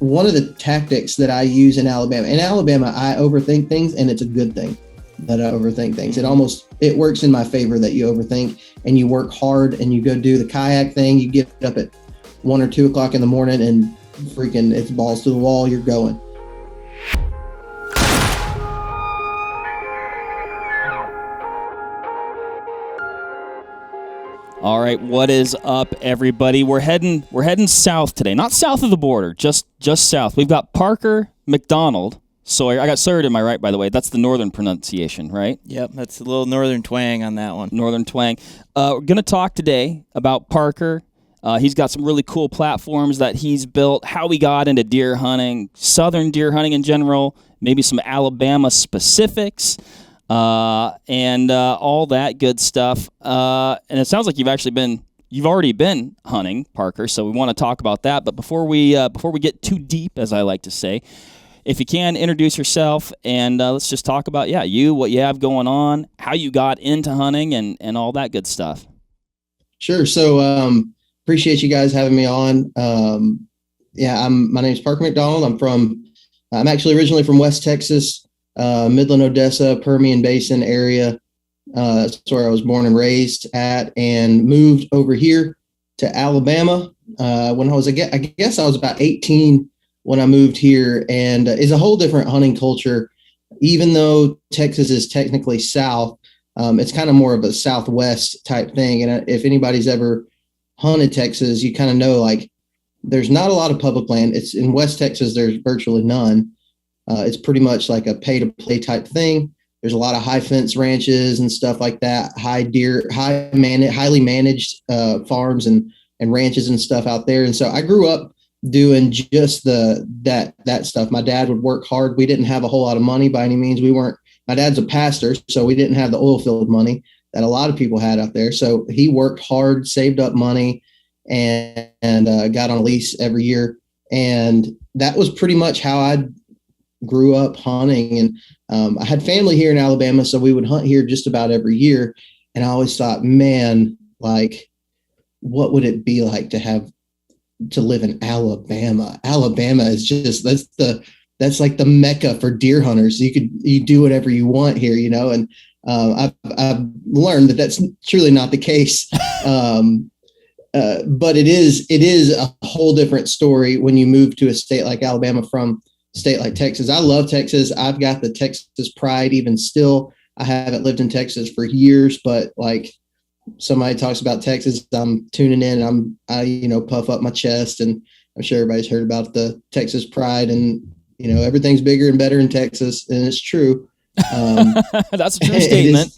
one of the tactics that I use in Alabama. In Alabama, I overthink things, and it's a good thing that I overthink things. It works in my favor that you overthink and you work hard and you go do the kayak thing. You get up at 1 or 2 o'clock in the morning and freaking it's balls to the wall. You're going. All right, what is up, everybody? We're heading south today. Not south of the border, just south. We've got Parker McDonald Sawyer. I got Sawyer to my right, by the way. That's the northern pronunciation, right? Yep, that's a little northern twang on that one. Northern twang. We're going to talk today about Parker. He's got some really cool platforms that he's built, how he got into deer hunting, southern deer hunting in general, maybe some Alabama specifics, and all that good stuff. And it sounds like you've already been hunting, Parker, so we want to talk about that. But before we get too deep, as I like to say, if you can, introduce yourself, and let's just talk about, what you have going on, how you got into hunting, and all that good stuff. Sure. So appreciate you guys having me on. My name is Parker McDonald. I'm actually originally from West Texas, Midland, Odessa, Permian Basin area. That's where I was born and raised at, and moved over here to Alabama when I guess I was about 18 when I moved here, and it's a whole different hunting culture. Even though Texas is technically south, it's kind of more of a southwest type thing. And if anybody's ever hunted Texas, you kind of know, like, there's not a lot of public land. It's in West Texas, there's virtually none. It's pretty much like a pay to play type thing. There's a lot of high fence ranches and stuff like that, highly managed farms and ranches and stuff out there. And so I grew up doing just that stuff. My dad would work hard. We didn't have a whole lot of money by any means. My dad's a pastor, so we didn't have the oil field money that a lot of people had out there. So he worked hard, saved up money, and got on a lease every year. And that was pretty much how I grew up hunting. And I had family here in Alabama, so we would hunt here just about every year. And I always thought, man, like, what would it be like to live in Alabama? Alabama is just, that's like the Mecca for deer hunters. You do whatever you want here, you know? And I've learned that that's truly not the case. But it is a whole different story when you move to a state like Alabama from a state like Texas. I love Texas. I've got the Texas pride even still. I haven't lived in Texas for years, but like, somebody talks about Texas, I'm tuning in and I puff up my chest, and I'm sure everybody's heard about the Texas pride, and, everything's bigger and better in Texas. And it's true. That's a true statement.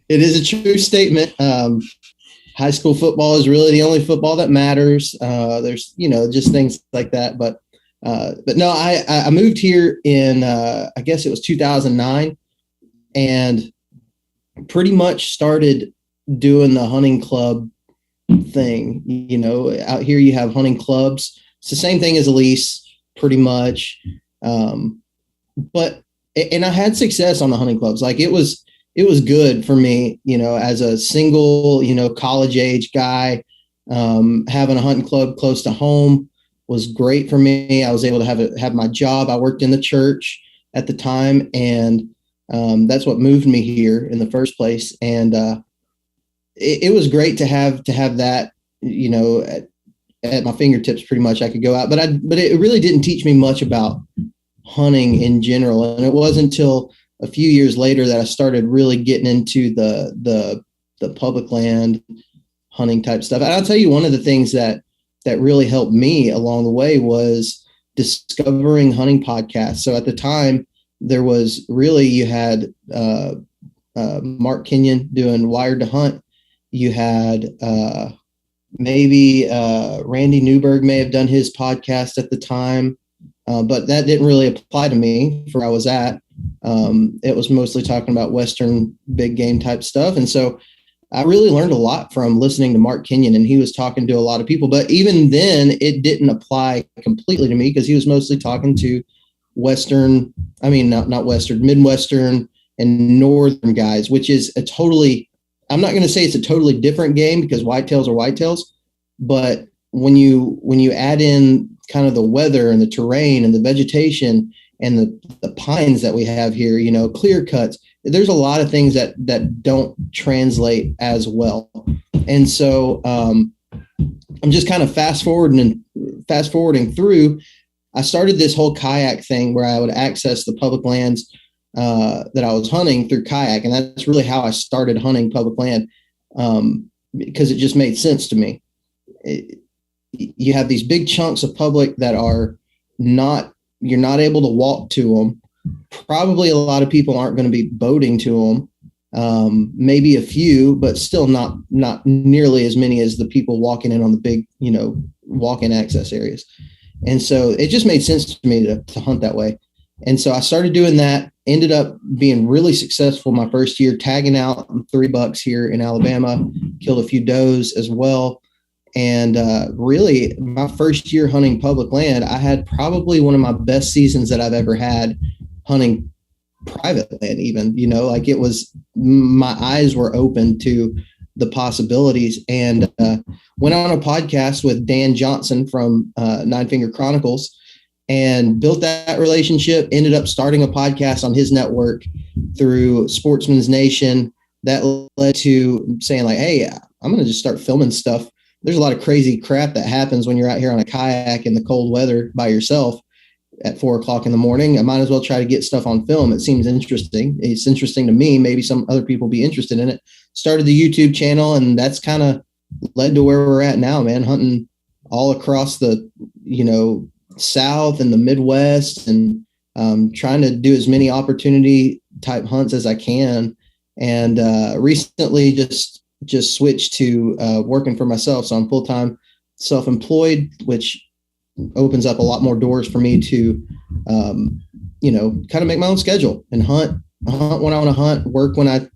It is a true statement. High school football is really the only football that matters. There's, just things like that. But no, I moved here in, I guess it was 2009, and pretty much started doing the hunting club thing. Out here you have hunting clubs. It's the same thing as a lease, pretty much. But I had success on the hunting clubs. Like, it was good for me, as a single, college age guy. Having a hunting club close to home was great for me. I was able to have my job. I worked in the church at the time, and that's what moved me here in the first place. And it was great to have that, at my fingertips. Pretty much I could go out, but it really didn't teach me much about hunting in general. And it wasn't until a few years later that I started really getting into the public land hunting type stuff. And I'll tell you, one of the things that really helped me along the way was discovering hunting podcasts. So at the time, there was really, you had Mark Kenyon doing Wired to Hunt. You had maybe Randy Newberg may have done his podcast at the time, but that didn't really apply to me for where I was at. It was mostly talking about Western big game type stuff. And so I really learned a lot from listening to Mark Kenyon, and he was talking to a lot of people. But even then, it didn't apply completely to me, because he was mostly talking to Western, not Western, Midwestern and Northern guys, which is I'm not going to say it's a totally different game, because whitetails are whitetails. But when you add in kind of the weather and the terrain and the vegetation and the pines that we have here, clear cuts. There's a lot of things that don't translate as well. And so I'm just kind of fast forwarding through. I started this whole kayak thing where I would access the public lands that I was hunting through kayak. And that's really how I started hunting public land, because it just made sense to me. You have these big chunks of public that you're not able to walk to them. Probably a lot of people aren't going to be boating to them. Maybe a few, but still not nearly as many as the people walking in on the big, walk-in access areas. And so it just made sense to me to hunt that way. And so I started doing that, ended up being really successful my first year, tagging out $3 here in Alabama, killed a few does as well. And really, my first year hunting public land, I had probably one of my best seasons that I've ever had hunting private land even, like it was, my eyes were open to the possibilities, and went on a podcast with Dan Johnson from Nine Finger Chronicles and built that relationship, ended up starting a podcast on his network through Sportsman's Nation. That led to saying like, hey, I'm going to just start filming stuff. There's a lot of crazy crap that happens when you're out here on a kayak in the cold weather by yourself at 4:00 in the morning. I might as well try to get stuff on film. It seems interesting. It's interesting to me. Maybe some other people be interested in it. Started the YouTube channel, and that's kind of led to where we're at now, man, hunting all across the, South and the Midwest, and trying to do as many opportunity type hunts as I can. And recently just switched to working for myself. So I'm full-time self-employed, which opens up a lot more doors for me to, kind of make my own schedule and hunt when I want to hunt, work when I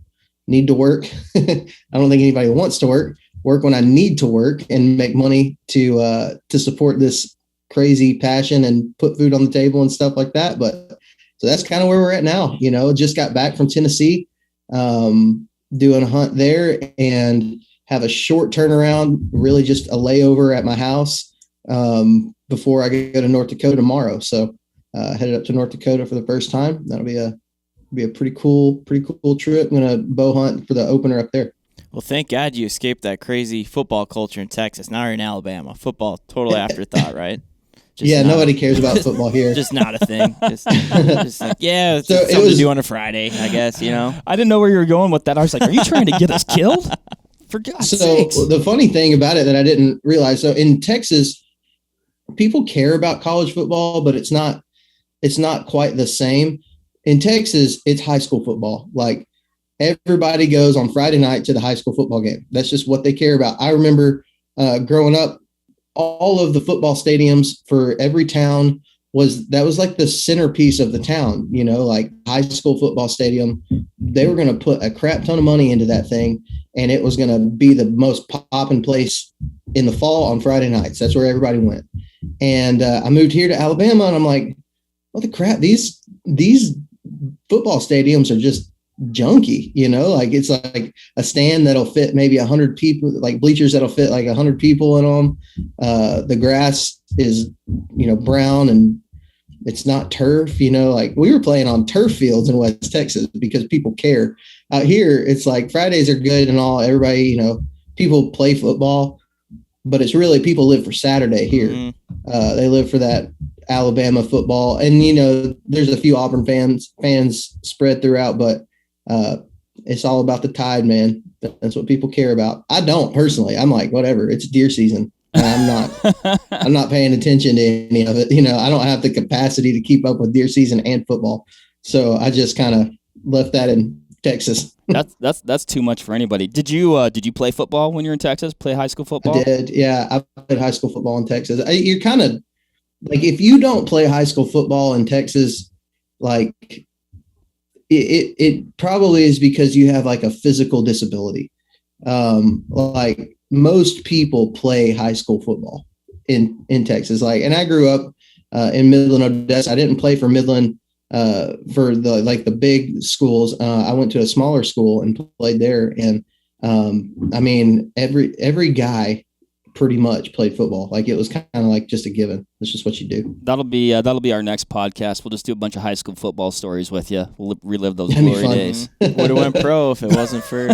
need to work. I don't think anybody wants to work when I need to work, and make money to support this crazy passion and put food on the table and stuff like that. But so that's kind of where we're at now. Just got back from Tennessee, doing a hunt there, and have a short turnaround, really just a layover at my house before I go to North Dakota tomorrow. So headed up to North Dakota for the first time. That'll be a pretty cool trip. I'm going to bow hunt for the opener up there. Well, thank God you escaped that crazy football culture in Texas. Now you're in Alabama. Football, total afterthought, right? Nobody cares about football here. Just not a thing. Just like, yeah, it's something to do on a Friday, I guess, I didn't know where you were going with that. I was like, are you trying to get us killed? For God's sakes. So the funny thing about it that I didn't realize, so in Texas, people care about college football, but it's not quite the same. In Texas, it's high school football. Like, everybody goes on Friday night to the high school football game. That's just what they care about. I remember growing up, all of the football stadiums for every town was like the centerpiece of the town, like high school football stadium. They were going to put a crap ton of money into that thing, and it was going to be the most poppin' place in the fall on Friday nights. That's where everybody went. And I moved here to Alabama, and I'm like, what the crap? These football stadiums are just junky, like it's like a stand that'll fit maybe 100 people, like bleachers that'll fit like 100 people in them. The grass is, brown, and it's not turf, like we were playing on turf fields in West Texas because people care. Out here, it's like Fridays are good and all, everybody, people play football, but it's really people live for Saturday here. Mm-hmm. They live for that Alabama football, and there's a few Auburn fans spread throughout, but it's all about the Tide, man. That's what people care about. I don't personally. I'm like, whatever. It's deer season. I'm not paying attention to any of it. I don't have the capacity to keep up with deer season and football. So I just kind of left that in Texas. That's too much for anybody. Did you play football when you were in Texas? Play high school football? I did. Yeah, I played high school football in Texas. You're kind of like, if you don't play high school football in Texas, like it probably is because you have like a physical disability. Like most people play high school football in Texas. Like, and I grew up in Midland, Odessa. I didn't play for Midland for the big schools. I went to a smaller school and played there. And I mean, every guy pretty much played football. Like it was kind of like just a given. It's just what you do. That'll be our next podcast. We'll just do a bunch of high school football stories with you. We'll relive those That'd be glory fun. days. Would have went pro if it wasn't for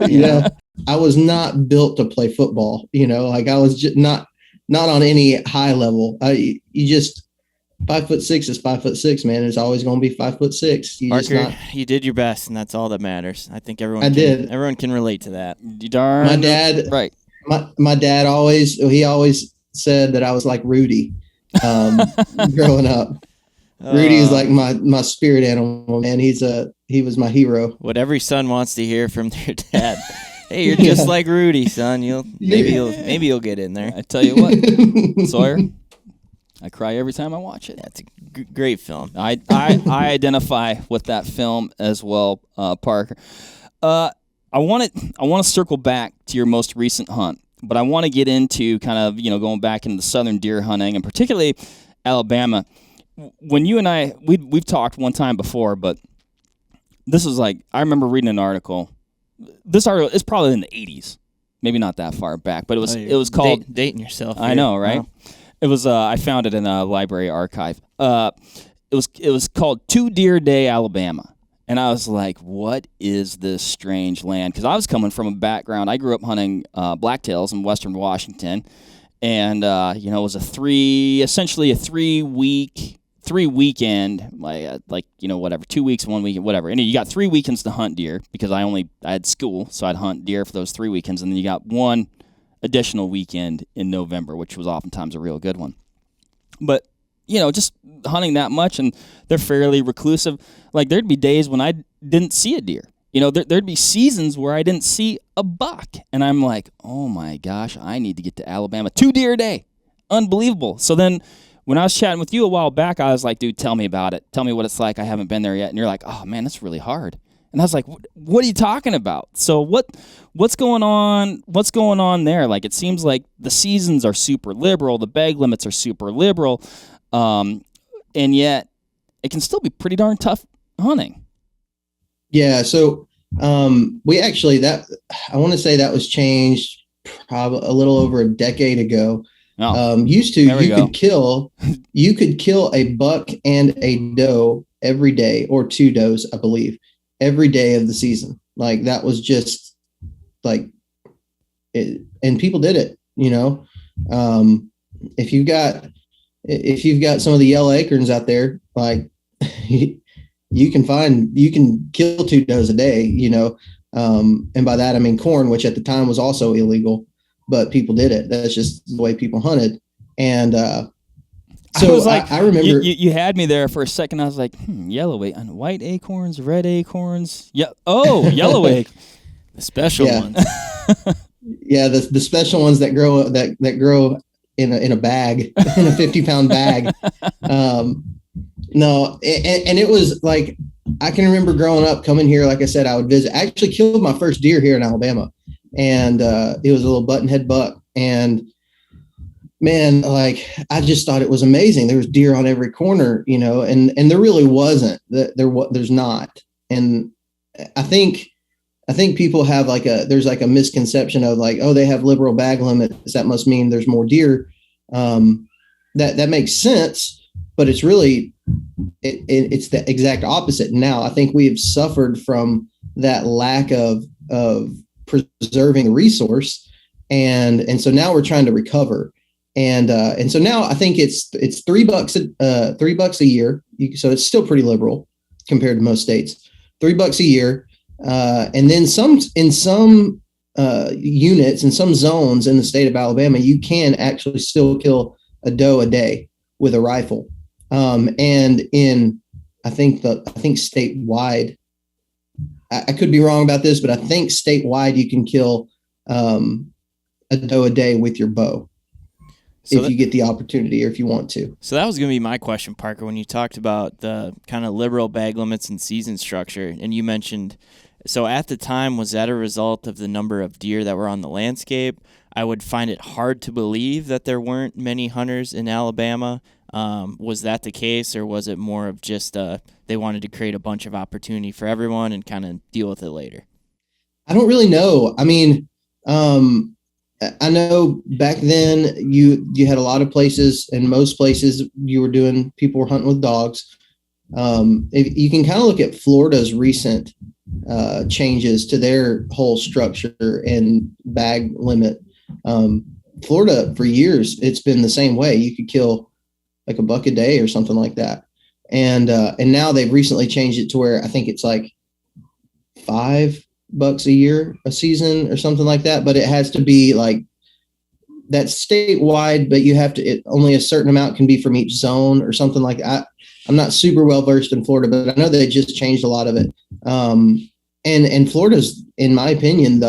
Yeah. I was not built to play football. Like I was just not on any high level. You just 5'6" is 5'6", man. It's always going to be 5'6". Parker, you did your best, and that's all that matters. I think everyone can relate to that. You darn my dad, right. My dad always said that I was like Rudy growing up. Rudy is like my spirit animal, man. He was my hero. What every son wants to hear from their dad. Hey, you're just like Rudy, son. Maybe you'll get in there. I tell you what, Sawyer, I cry every time I watch it. That's a great film. I identify with that film as well, Parker. I want to circle back to your most recent hunt, but I want to get into kind of going back into the southern deer hunting and particularly Alabama. When you and I we've talked one time before, but this was like I remember reading an article. This article is probably in the 80s, maybe not that far back, but it was called dating yourself. I know, right? Wow. It was I found it in a library archive. It was called 2 Deer Day, Alabama. And I was like, what is this strange land? Because I was coming from a background. I grew up hunting blacktails in western Washington. And, it was essentially a 3 weekend, whatever, 2 weeks, 1 weekend, whatever. And you got 3 weekends to hunt deer because I had school, so I'd hunt deer for those 3 weekends. And then you got one additional weekend in November, which was oftentimes a real good one. But, just hunting that much, and they're fairly reclusive. Like, there'd be days when I didn't see a deer. There'd be seasons where I didn't see a buck. And I'm like, oh, my gosh, I need to get to Alabama. 2 deer a day. Unbelievable. So then when I was chatting with you a while back, I was like, dude, tell me about it. Tell me what it's like. I haven't been there yet. And you're like, oh, man, that's really hard. And I was like, what are you talking about? So what's going on? What's going on there? Like, it seems like the seasons are super liberal. The bag limits are super liberal. And yet it can still be pretty darn tough hunting. Yeah. So we actually I want to say that was changed probably a little over a decade ago. Oh, used to you could kill a buck and a doe every day, or 2 does, I believe, every day of the season. Like that was just like it, and people did it. If you've got some of the yellow acorns out there, like you can kill 2 does a day, and by that I mean corn, which at the time was also illegal, but people did it. That's just the way people hunted. And so I remember you had me there for a second. I was like, yellow and white acorns, red acorns. Yeah. Oh, yellow acorns. The special ones. Yeah. The special ones that grow in a bag, in a 50-pound bag. No. And it was like, I can remember growing up coming here. Like I said, I would visit. I actually killed my first deer here in Alabama, and it was a little buttonhead buck. And man, like I just thought it was amazing. There was deer on every corner, and there really wasn't. There's not. And I think people have there's a misconception of like, oh, they have liberal bag limits, that must mean there's more deer. That makes sense, but it's really it's the exact opposite. Now I think we have suffered from that lack of preserving the resource, and so now we're trying to recover. And so now I think it's $3 a year. So it's still pretty liberal compared to most states. $3 a year. And then in some units, in some zones in the state of Alabama, you can actually still kill a doe a day with a rifle. And I think statewide, I could be wrong about this, but I think statewide you can kill a doe a day with your bow. So if you get the opportunity or if you want to. So that was going to be my question, Parker, when you talked about the kind of liberal bag limits and season structure, and you mentioned, so at the time, was that a result of the number of deer that were on the landscape? I would find it hard to believe that there weren't many hunters in Alabama. Was that the case, or was it more of just they wanted to create a bunch of opportunity for everyone and kind of deal with it later? I don't really know. I mean, I know back then you had a lot of places, and most places people were hunting with dogs. If you can kind of look at Florida's recent changes to their whole structure and bag limit. Florida, for years, it's been the same way. You could kill like a buck a day or something like that. And now they've recently changed it to where I think it's like $5 a year a season or something like that. But it has to be like that's statewide, but you have to only a certain amount can be from each zone or something like that. I'm not super well versed in Florida, but I know they just changed a lot of it. And Florida's, in my opinion,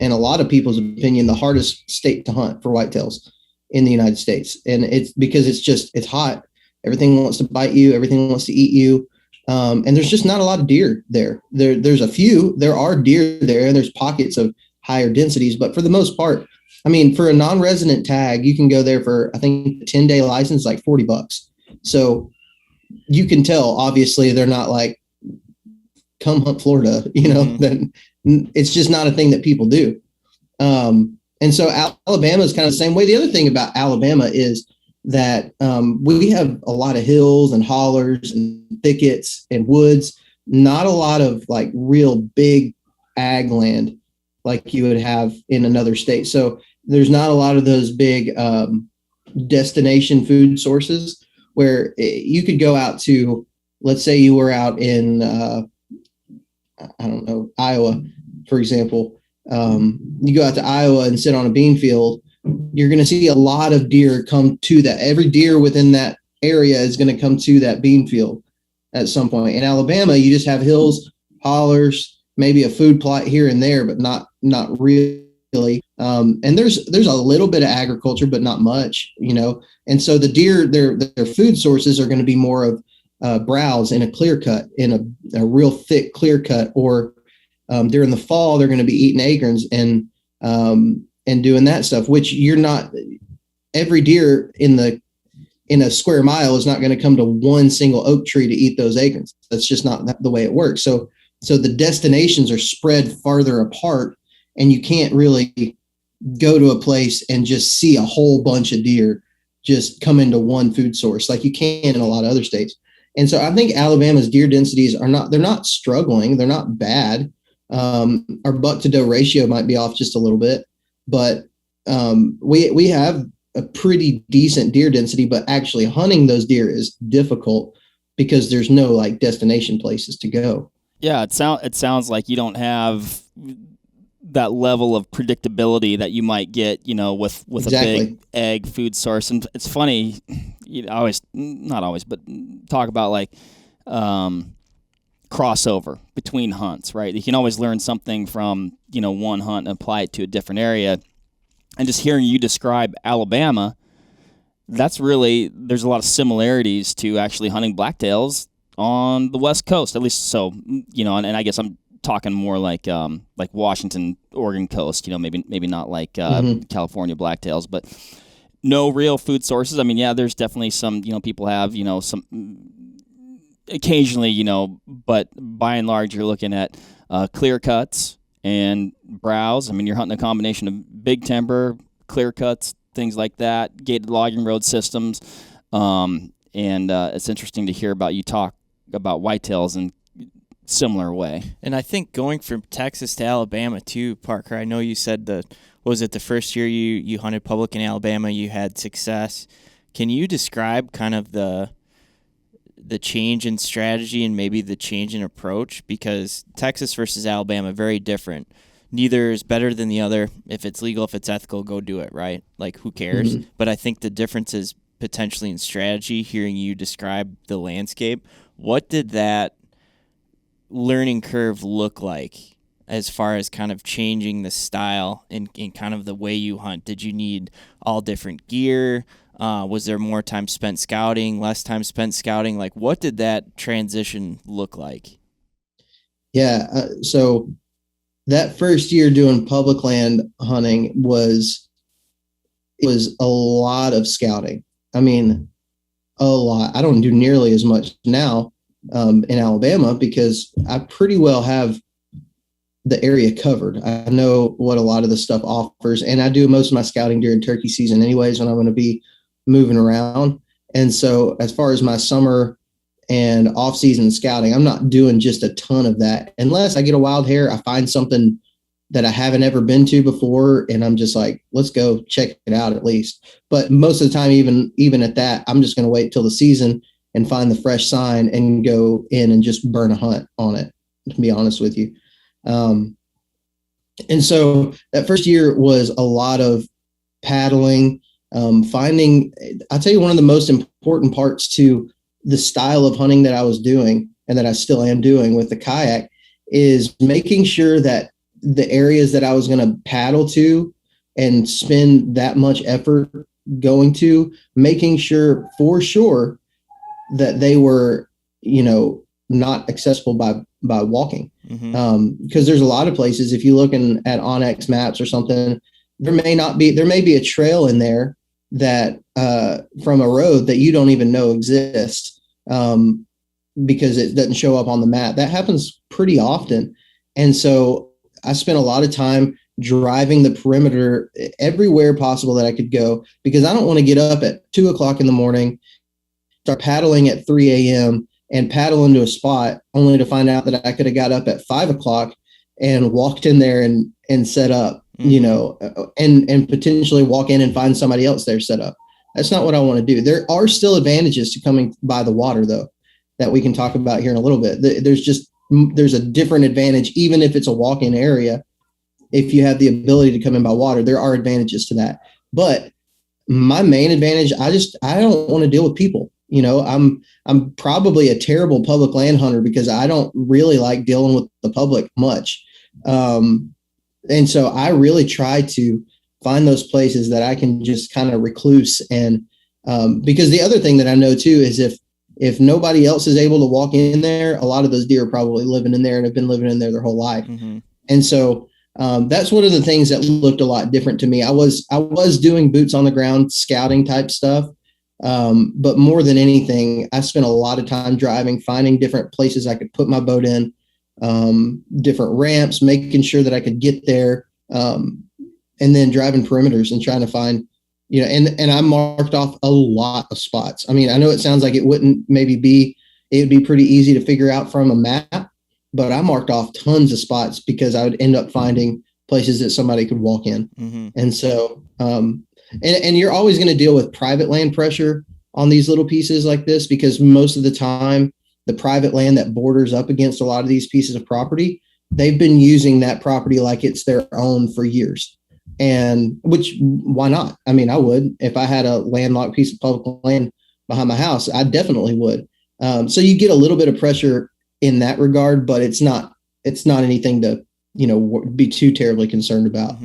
and a lot of people's opinion, the hardest state to hunt for whitetails in the United States. And it's because it's hot. Everything wants to bite you. Everything wants to eat you. And there's just not a lot of deer there. There's a few. There are deer there, and there's pockets of higher densities. But for the most part, I mean, for a non-resident tag, you can go there for, I think, a 10-day license, like $40. So you can tell, obviously, they're not like, come hunt Florida, then it's just not a thing that people do. And so Alabama is kind of the same way. The other thing about Alabama is that we have a lot of hills and hollers and thickets and woods, not a lot of like real big ag land like you would have in another state. So there's not a lot of those big destination food sources where you could go out to, let's say you were out in, I don't know, Iowa, for example. You go out to Iowa and sit on a bean field, you're going to see a lot of deer come to that. Every deer within that area is going to come to that bean field at some point. In Alabama, you just have hills, hollers, maybe a food plot here and there, but not really. And there's a little bit of agriculture, but not much, And so the deer, their food sources are going to be more of browse in a clear cut, in a real thick clear cut, or during the fall, they're going to be eating acorns and doing that stuff, which every deer in a square mile is not going to come to one single oak tree to eat those acorns. That's just not the way it works. So the destinations are spread farther apart, and you can't really go to a place and just see a whole bunch of deer just come into one food source like you can in a lot of other states. And so I think Alabama's deer densities they're not struggling. They're not bad. Our buck to doe ratio might be off just a little bit, but we have a pretty decent deer density, but actually hunting those deer is difficult because there's no like destination places to go. Yeah. It sounds like you don't have that level of predictability that you might get, with exactly. A big egg food source. And it's funny, not always, but talk about like crossover between hunts, right? You can always learn something from, one hunt and apply it to a different area. And just hearing you describe Alabama, there's a lot of similarities to actually hunting blacktails on the West Coast, at least. So, and I guess I'm talking more like Washington, Oregon coast, maybe not like California blacktails, but no real food sources. I mean, yeah, there's definitely some, people have, some occasionally, but by and large, you're looking at clear cuts and browse. I mean, you're hunting a combination of big timber, clear cuts, things like that, gated logging road systems. And it's interesting to hear about you talk about whitetails in similar way. And I think going from Texas to Alabama too, Parker, I know you said the first year you hunted public in Alabama, you had success. Can you describe kind of the change in strategy and maybe the change in approach? Because Texas versus Alabama, very different. Neither is better than the other. If it's legal, if it's ethical, go do it, right? Like, who cares? Mm-hmm. But I think the difference is potentially in strategy, hearing you describe the landscape. What did that learning curve look like as far as kind of changing the style in kind of the way you hunt? Did you need all different gear? Was there more time spent scouting, less time spent scouting? Like, what did that transition look like? Yeah. So that first year doing public land hunting was a lot of scouting. I mean, a lot. I don't do nearly as much now in Alabama because I pretty well have the area covered. I know what a lot of the stuff offers, and I do most of my scouting during turkey season anyways when I'm going to be moving around. And so as far as my summer and off-season scouting, I'm not doing just a ton of that unless I get a wild hair. I find something that I haven't ever been to before, and I'm just like, let's go check it out at least. But most of the time, even at that, I'm just going to wait till the season and find the fresh sign and go in and just burn a hunt on it, to be honest with you. And so that first year was a lot of paddling, finding, I'll tell you, one of the most important parts to the style of hunting that I was doing and that I still am doing with the kayak is making sure that the areas that I was going to paddle to and spend that much effort going to, making sure for sure that they were, not accessible by walking. Because there's a lot of places, if you're looking at Onyx maps or something, there may be a trail in there that from a road that you don't even know exists because it doesn't show up on the map. That happens pretty often. And so I spent a lot of time driving the perimeter everywhere possible that I could go, because I don't want to get up at 2:00 in the morning, start paddling at 3 a.m. and paddle into a spot only to find out that I could have got up at 5:00 and walked in there and set up, and potentially walk in and find somebody else there set up. That's not what I want to do. There are still advantages to coming by the water, though, that we can talk about here in a little bit. There's a different advantage, even if it's a walk-in area. If you have the ability to come in by water, there are advantages to that. But my main advantage, I don't want to deal with people. I'm probably a terrible public land hunter because I don't really like dealing with the public much. And so I really try to find those places that I can just kind of recluse. And because the other thing that I know too is if nobody else is able to walk in there, a lot of those deer are probably living in there and have been living in there their whole life. And so that's one of the things that looked a lot different to me. I was doing boots on the ground scouting type stuff. But more than anything, I spent a lot of time driving, finding different places I could put my boat in, different ramps, making sure that I could get there, and then driving perimeters and trying to find, and I marked off a lot of spots. I mean, I know it sounds like it would be pretty easy to figure out from a map, but I marked off tons of spots because I would end up finding places that somebody could walk in. And so, and you're always going to deal with private land pressure on these little pieces like this, because most of the time, the private land that borders up against a lot of these pieces of property, they've been using that property like it's their own for years. And why not? I mean, I would, if I had a landlocked piece of public land behind my house, I definitely would. So you get a little bit of pressure in that regard, but it's not anything to, be too terribly concerned about.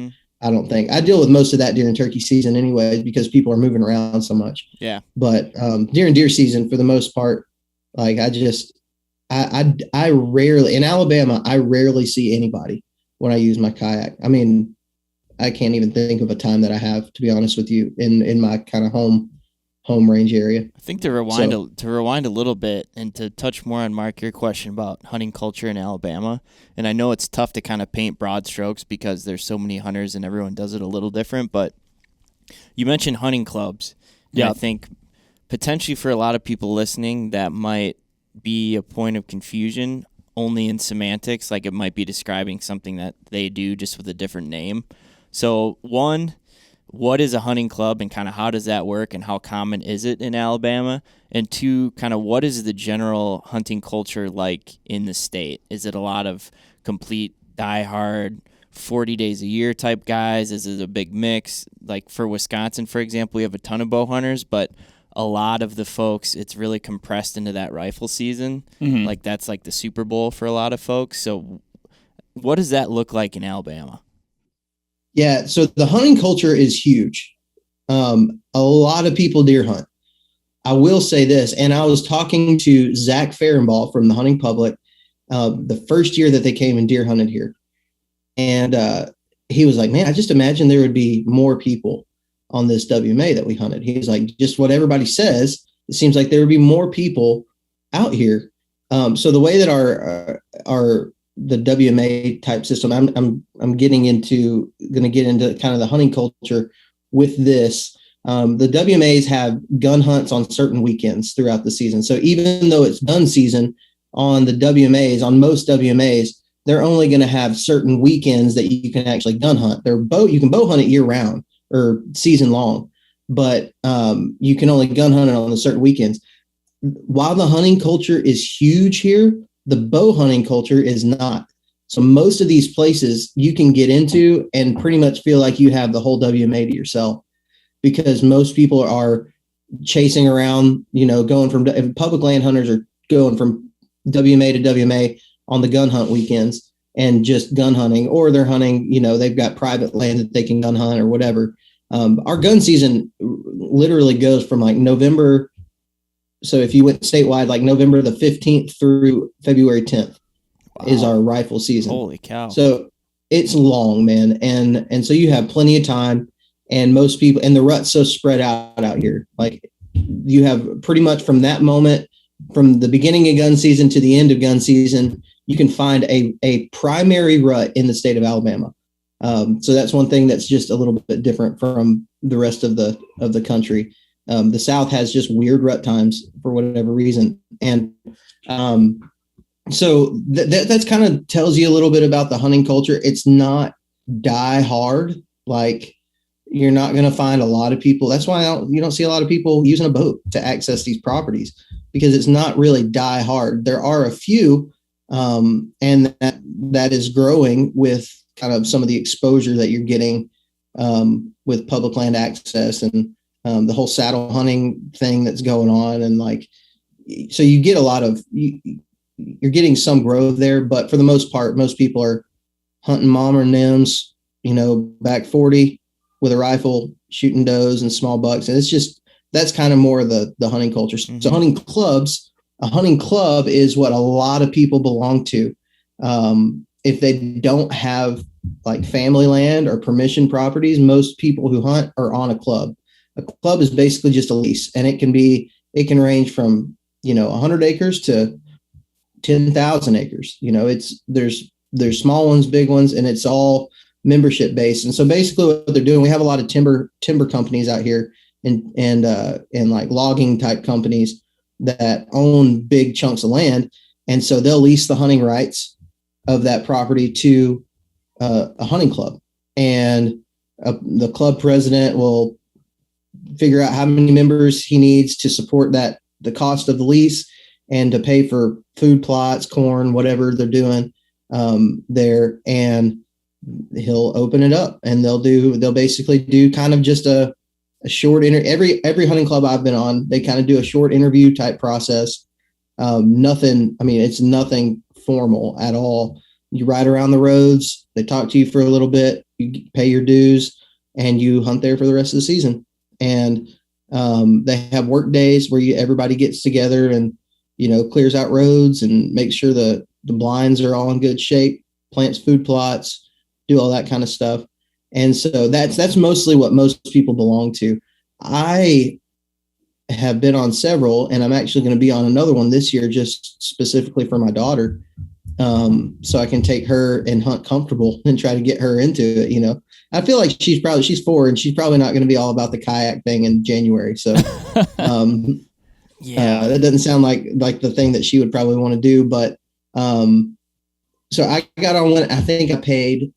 I don't think. I deal with most of that during turkey season anyways, because people are moving around so much. Yeah. But during deer season, for the most part, like I rarely, in Alabama, I rarely see anybody when I use my kayak. I mean, I can't even think of a time that I have, to be honest with you, in my kind of home range area. I think to rewind a little bit and to touch more on, Mark, your question about hunting culture in Alabama. And I know it's tough to kind of paint broad strokes because there's so many hunters and everyone does it a little different, but you mentioned hunting clubs. Yeah. I think potentially for a lot of people listening, that might be a point of confusion only in semantics. Like it might be describing something that they do just with a different name. So one, what is a hunting club and kind of how does that work and how common is it in Alabama? And two, kind of what is the general hunting culture like in the state? Is it a lot of complete diehard 40 days a year type guys? Is it a big mix? Like for Wisconsin, for example, we have a ton of bow hunters, but a lot of the folks, it's really compressed into that rifle season. Like that's like the Super Bowl for a lot of folks. So what does that look like in Alabama? Yeah, so the hunting culture is huge. A lot of people deer hunt. I will say this, and I was talking to Zach Fehrenball from the Hunting Public the first year that they came and deer hunted here. And he was like, man, I just imagined there would be more people on this WMA that we hunted. He was like, just what everybody says, it seems like there would be more people out here. So the way that our the WMA type system. I'm going to get into kind of the hunting culture with this. The WMAs have gun hunts on certain weekends throughout the season. So even though it's gun season on the WMAs, on most WMAs, they're only going to have certain weekends that you can actually gun hunt. You can bow hunt it year round or season long, but you can only gun hunt it on the certain weekends. While the hunting culture is huge here, the bow hunting culture is not. So most of these places you can get into and pretty much feel like you have the whole WMA to yourself, because most people are chasing around, going from public land hunters are going from WMA to WMA on the gun hunt weekends and just gun hunting, or they're hunting, they've got private land that they can gun hunt or whatever. Our gun season literally goes from like November. So if you went statewide, like November the 15th through February 10th is our rifle season. Holy cow. So it's long, man. And so you have plenty of time, and most people, and the rut's so spread out here. Like you have pretty much from that moment, from the beginning of gun season to the end of gun season, you can find a primary rut in the state of Alabama. So that's one thing that's just a little bit different from the rest of the country. The South has just weird rut times for whatever reason. And so that's kind of tells you a little bit about the hunting culture. It's not die hard. Like you're not going to find a lot of people. That's why you don't see a lot of people using a boat to access these properties, because it's not really die hard. There are a few, and that is growing with kind of some of the exposure that you're getting with public land access and the whole saddle hunting thing that's going on. And like, so you get a lot of, you're getting some growth there, but for the most part, most people are hunting mom or nims, back 40 with a rifle, shooting does and small bucks. And it's just, that's kind of more of the hunting culture. Mm-hmm. So a hunting club is what a lot of people belong to. If they don't have like family land or permission properties, most people who hunt are on a club. A club is basically just a lease, and it can range from, 100 acres to 10,000 acres. There's small ones, big ones, and it's all membership based. And so basically what they're doing, we have a lot of timber companies out here and like logging type companies that own big chunks of land. And so they'll lease the hunting rights of that property to a hunting club, and the club president will figure out how many members he needs to support the cost of the lease and to pay for food plots, corn, whatever they're doing there. And he'll open it up, and they'll basically do kind of just a short every hunting club I've been on, they kind of do a short interview type process. It's nothing formal at all. You ride around the roads, they talk to you for a little bit, you pay your dues, and you hunt there for the rest of the season. And they have work days where everybody gets together and, clears out roads and makes sure the blinds are all in good shape, plants food plots, do all that kind of stuff. And so that's mostly what most people belong to. I have been on several, and I'm actually going to be on another one this year, just specifically for my daughter. So I can take her and hunt comfortable and try to get her into it. I feel like she's 4 and she's probably not going to be all about the kayak thing in January. So, that doesn't sound like the thing that she would probably want to do, but, so I got on one. I think I'm paying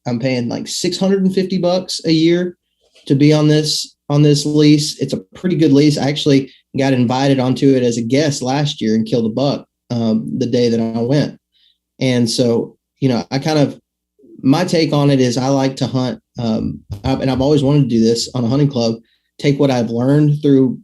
like $650 a year to be on this lease. It's a pretty good lease. I actually got invited onto it as a guest last year and killed a buck the day that I went. And so, my take on it is I like to hunt, and I've always wanted to do this on a hunting club, take what I've learned through,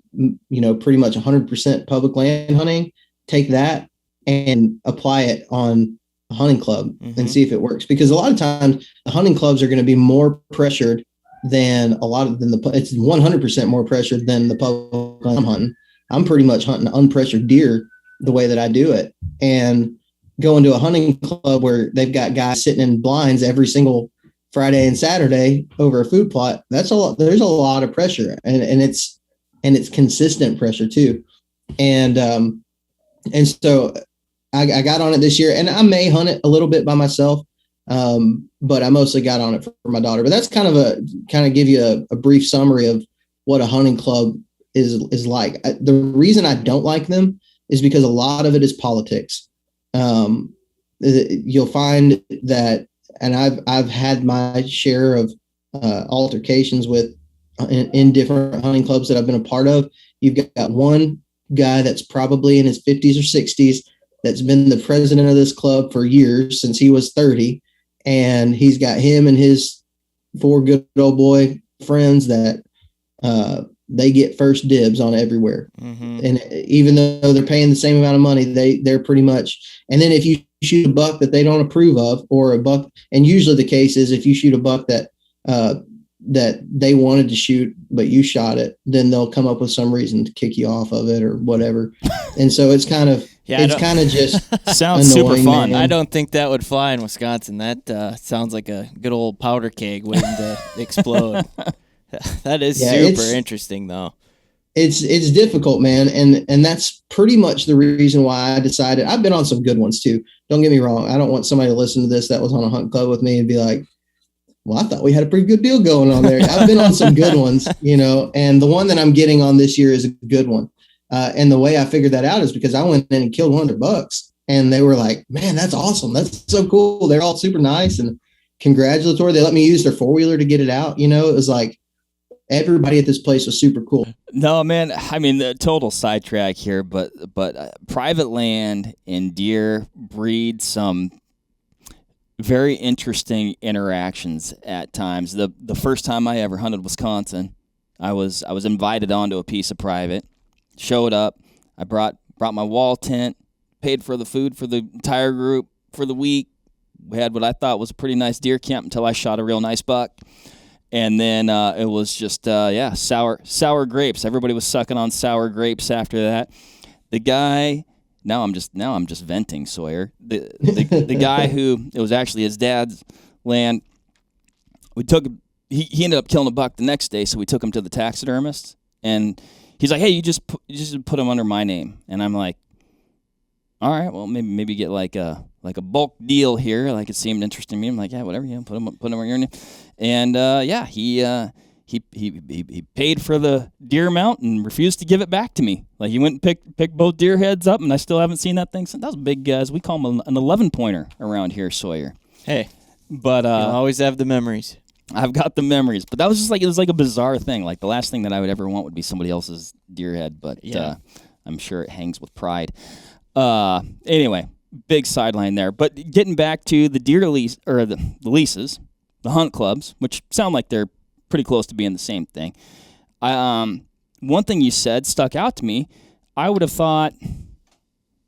pretty much 100% public land hunting, take that and apply it on a hunting club and see if it works. Because a lot of times the hunting clubs are going to be more pressured than it's 100% more pressured than the public land I'm hunting. I'm pretty much hunting unpressured deer the way that I do it. And going to a hunting club where they've got guys sitting in blinds every single Friday and Saturday over a food plot, there's a lot of pressure, and it's consistent pressure too. And so I got on it this year, and I may hunt it a little bit by myself. But I mostly got on it for my daughter. But that's kind of give you a brief summary of what a hunting club is like. The reason I don't like them is because a lot of it is politics. You'll find that, and I've had my share of altercations with in different hunting clubs that I've been a part of. You've got one guy that's probably in his 50s or 60s that's been the president of this club for years, since he was 30. And he's got him and his 4 good old boy friends that they get first dibs on everywhere. Mm-hmm. And even though they're paying the same amount of money, they're pretty much. And then if you shoot a buck that they don't approve of, or a buck, and usually the case is if you shoot a buck that they wanted to shoot but you shot it, then they'll come up with some reason to kick you off of it or whatever. And so it's kind of just sounds super fun. Man. I don't think that would fly in Wisconsin. That sounds like a good old powder keg waiting to explode. That is super interesting, though. It's difficult, man, and that's pretty much the reason why I decided. I've been on some good ones too. Don't get me wrong. I don't want somebody to listen to this that was on a hunt club with me and be like, well, I thought we had a pretty good deal going on there. I've been on some good ones, and the one that I'm getting on this year is a good one. And the way I figured that out is because I went in and killed one of their bucks, and they were like, man, that's awesome. That's so cool. They're all super nice and congratulatory. They let me use their 4-wheeler to get it out. It was like everybody at this place was super cool. No, man, I mean, the total sidetrack here, but private land and deer breed some very interesting interactions at times. The first time I ever hunted Wisconsin, I was invited onto a piece of private. Showed up. I brought my wall tent, paid for the food for the entire group for the week. We had what I thought was a pretty nice deer camp until I shot a real nice buck. And then it was just sour grapes. Everybody was sucking on sour grapes after that. The guy, now I'm just venting, Sawyer. The guy who, it was actually his dad's land. He ended up killing a buck the next day, so we took him to the taxidermist, and he's like, hey, you just put him under my name. And I'm like, all right, well, maybe get like a bulk deal here. Like, it seemed interesting to me. I'm like, yeah, whatever, put him under your name. And he paid for the deer mount and refused to give it back to me. Like, he went and picked both deer heads up, and I still haven't seen that thing since. That was big, guys. We call him an 11-pointer around here, Sawyer. Hey, but you'll always have the memories. I've got the memories, but that was just like, it was like a bizarre thing. Like, the last thing that I would ever want would be somebody else's deer head, but I'm sure it hangs with pride. Anyway, big sideline there. But getting back to the deer lease, or the leases, the hunt clubs, which sound like they're pretty close to being the same thing. One thing you said stuck out to me. I would have thought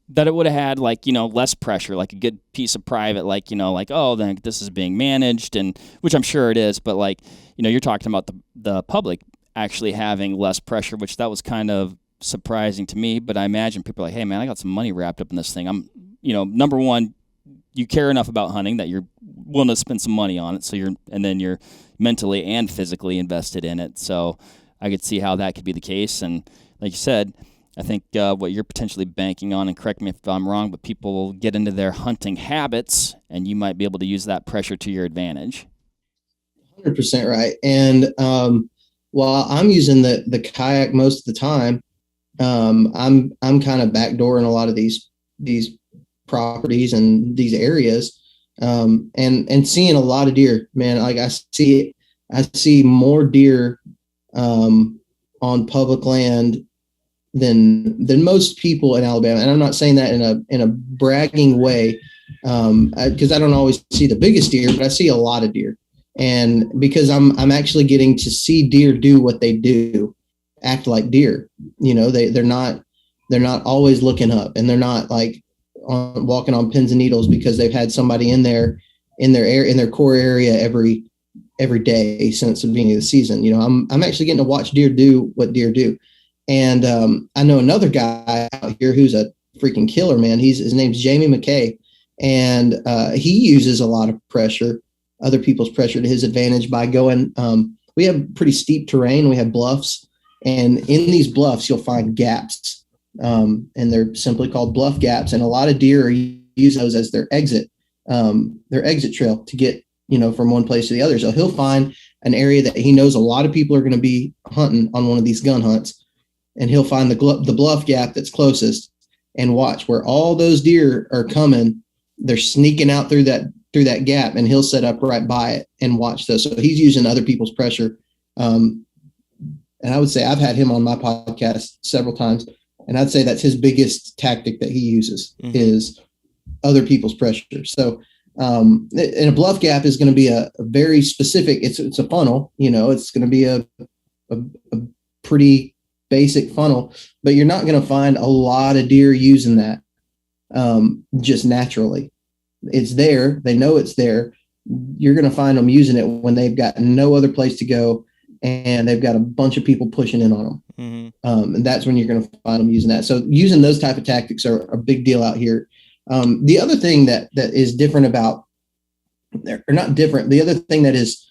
that it would have had, like, less pressure, like a good piece of private, like, oh, then this is being managed, and which I'm sure it is, but like, you're talking about the public actually having less pressure, which that was kind of surprising to me. But I imagine people are like, hey man, I got some money wrapped up in this thing. I'm, number one, you care enough about hunting that you're willing to spend some money on it. So you're mentally and physically invested in it. So I could see how that could be the case. And like you said, I think what you're potentially banking on, and correct me if I'm wrong, but people will get into their hunting habits, and you might be able to use that pressure to your advantage. 100% right. And while I'm using the kayak most of the time, I'm kind of backdooring a lot of these properties and these areas, and seeing a lot of deer, man. Like, I see more deer on public land than most people in Alabama. And I'm not saying that in a bragging way, because I don't always see the biggest deer, but I see a lot of deer. And because I'm actually getting to see deer do what they do, act like deer. They're not always looking up, and they're not like walking on pins and needles because they've had somebody in their core area every day since the beginning of the season. I'm actually getting to watch deer do what deer do. And I know another guy out here who's a freaking killer, man. His name's Jamie McKay, and he uses a lot of pressure, other people's pressure, to his advantage by going. We have pretty steep terrain. We have bluffs, and in these bluffs, you'll find gaps and they're simply called bluff gaps. And a lot of deer use those as their exit trail to get, from one place to the other. So he'll find an area that he knows a lot of people are going to be hunting on one of these gun hunts, and he'll find the bluff gap that's closest and watch where all those deer are coming. They're sneaking out through that gap, and he'll set up right by it and watch those. So he's using other people's pressure. And I would say I've had him on my podcast several times, and I'd say that's his biggest tactic that he uses is other people's pressure. So, and a bluff gap is going to be a very specific, it's a funnel, it's going to be a pretty basic funnel, but you're not going to find a lot of deer using that just naturally. It's there. They know it's there. You're going to find them using it when they've got no other place to go and they've got a bunch of people pushing in on them. And that's when you're going to find them using that. So using those type of tactics are a big deal out here. The other thing that is different about, or not different, the other thing that is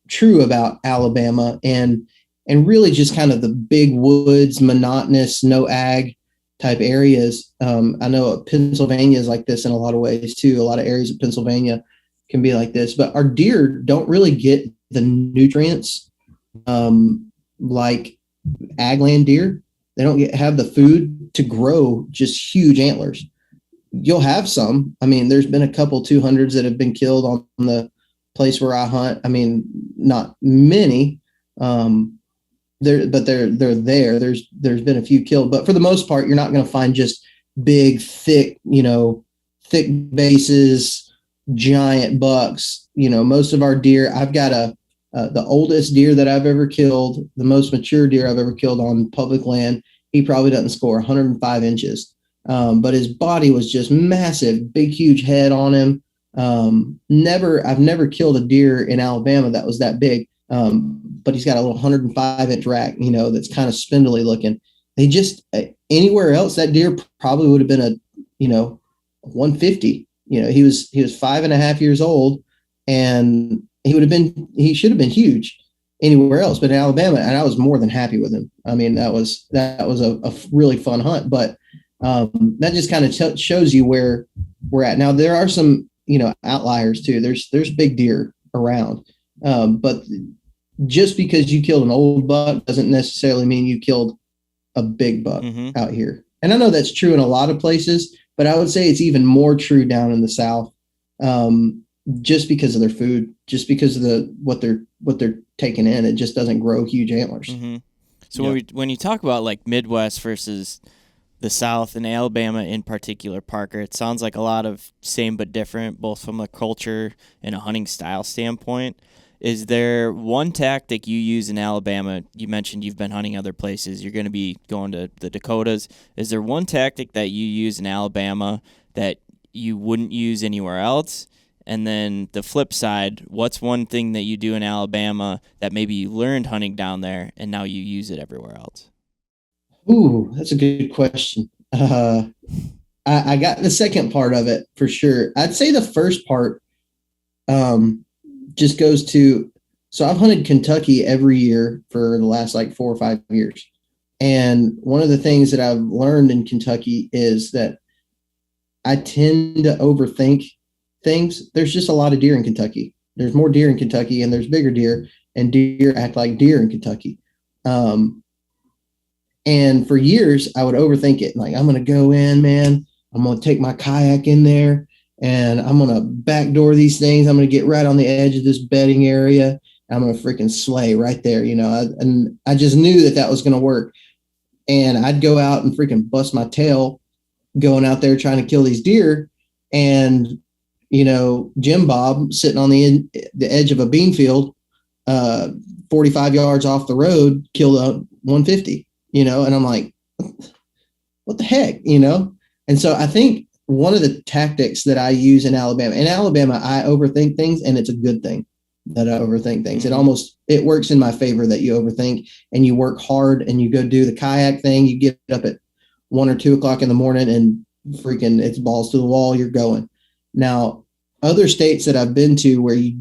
true about Alabama and really just kind of the big woods, monotonous, no ag type areas. I know Pennsylvania is like this in a lot of ways too. A lot of areas of Pennsylvania can be like this, but our deer don't really get the nutrients like ag land deer. They don't have the food to grow just huge antlers. You'll have some. I mean, there's been a couple 200s that have been killed on the place where I hunt. I mean, not many. They're there. There's been a few killed, but for the most part, you're not going to find just big, thick bases, giant bucks. Most of our deer, I've got the oldest deer that I've ever killed, the most mature deer I've ever killed on public land. He probably doesn't score 105 inches. But his body was just massive, big, huge head on him. I've never killed a deer in Alabama that was that big. But he's got a little 105-inch rack, that's kind of spindly looking. They just, anywhere else, that deer probably would have been a 150. He was 5.5 years old, and he should have been huge anywhere else, but in Alabama, and I was more than happy with him. I mean, that was a really fun hunt, but that just kind of shows you where we're at. Now, there are some, outliers too. There's big deer around. But just because you killed an old buck doesn't necessarily mean you killed a big buck out here. And I know that's true in a lot of places, but I would say it's even more true down in the South, just because of their food, just because of what they're taking in. It just doesn't grow huge antlers. So when you talk about like Midwest versus the South and Alabama in particular, Parker, it sounds like a lot of same but different, both from a culture and a hunting style standpoint. Is there one tactic you use in Alabama? You mentioned you've been hunting other places. You're going to be going to the Dakotas. Is there one tactic that you use in Alabama that you wouldn't use anywhere else? And then the flip side, what's one thing that you do in Alabama that maybe you learned hunting down there and now you use it everywhere else? Ooh, that's a good question. I got the second part of it for sure. I'd say the first part just goes to, so I've hunted Kentucky every year for the last 4 or 5 years. And one of the things that I've learned in Kentucky is that I tend to overthink things. There's just a lot of deer in Kentucky. There's more deer in Kentucky, and there's bigger deer, and deer act like deer in Kentucky. And for years, I would overthink it. Like, I'm going to go in, man. I'm going to take my kayak in there, and I'm going to backdoor these things. I'm going to get right on the edge of this bedding area. I'm going to freaking slay right there, and I just knew that was going to work. And I'd go out and freaking bust my tail going out there trying to kill these deer. And, Jim Bob sitting on the edge of a bean field, 45 yards off the road, killed a 150. And I'm like, what the heck, And so I think one of the tactics that I use in Alabama, I overthink things, and it's a good thing that I overthink things. It works in my favor that you overthink and you work hard and you go do the kayak thing. You get up at 1 or 2 o'clock in the morning and freaking it's balls to the wall. You're going. Now, other states that I've been to where you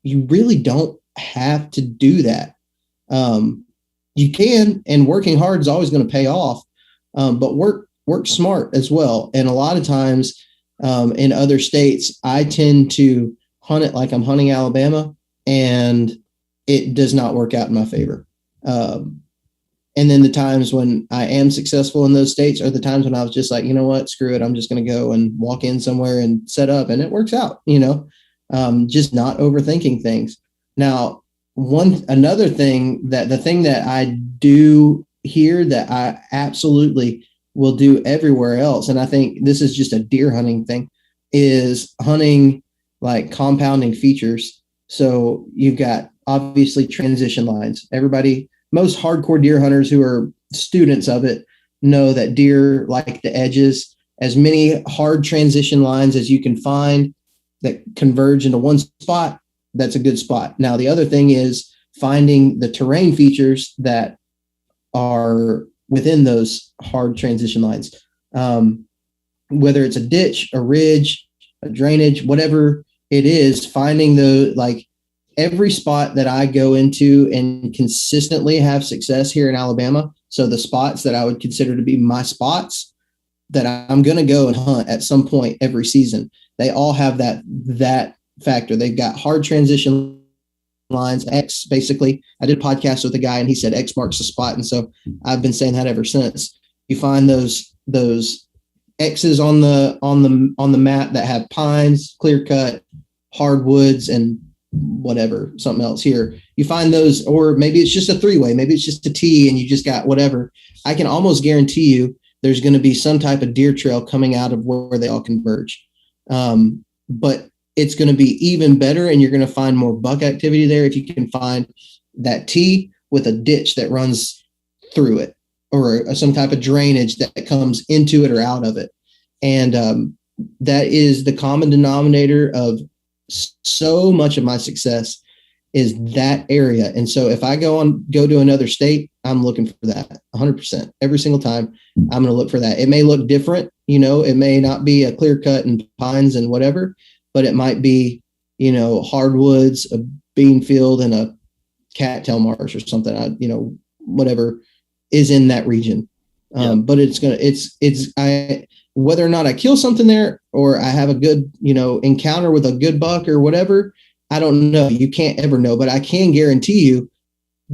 really don't have to do that. You can, and working hard is always going to pay off. but work smart as well. And a lot of times in other states, I tend to hunt it like I'm hunting Alabama, and it does not work out in my favor. And then the times when I am successful in those states are the times when I was just like, you know what, screw it. I'm just going to go and walk in somewhere and set up, and it works out, just not overthinking things. Now, another thing the thing that I do here that I absolutely will do everywhere else, and I think this is just a deer hunting thing, is hunting like compounding features. So you've got obviously transition lines. Most hardcore deer hunters who are students of it know that deer like the edges. As many hard transition lines as you can find that converge into one spot, that's a good spot. Now, the other thing is finding the terrain features that are within those hard transition lines. Whether it's a ditch, a ridge, a drainage, whatever it is, finding every spot that I go into and consistently have success here in Alabama. So the spots that I would consider to be my spots that I'm going to go and hunt at some point every season, they all have that factor. They've got hard transition lines, X basically. I did a podcast with a guy and he said X marks the spot. And so I've been saying that ever since. You find those X's on the map that have pines, clear cut, hardwoods, and whatever, something else here. You find those, or maybe it's just a three-way, maybe it's just a T and you just got whatever. I can almost guarantee you there's going to be some type of deer trail coming out of where they all converge. But it's going to be even better, and you're going to find more buck activity there if you can find that T with a ditch that runs through it, or some type of drainage that comes into it or out of it. And that is the common denominator of so much of my success is that area. And so if I go to another state, I'm looking for that 100%. Every single time I'm going to look for that. It may look different, it may not be a clear cut and pines and whatever, but it might be, hardwoods, a bean field, and a cattail marsh or something, whatever is in that region. But whether or not I kill something there or I have a good, encounter with a good buck or whatever, I don't know. You can't ever know, but I can guarantee you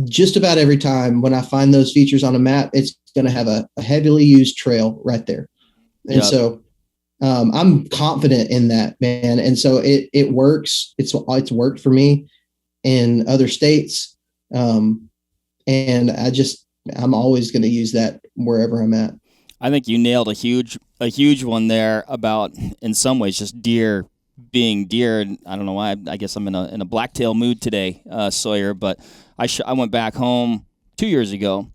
just about every time when I find those features on a map, it's going to have a heavily used trail right there. And so I'm confident in that, man. And so it works. It's worked for me in other states. And I'm always going to use that wherever I'm at. I think you nailed a huge one there about, in some ways, just deer being deer. And I don't know why. I guess I'm in a blacktail mood today, Sawyer. But I went back home 2 years ago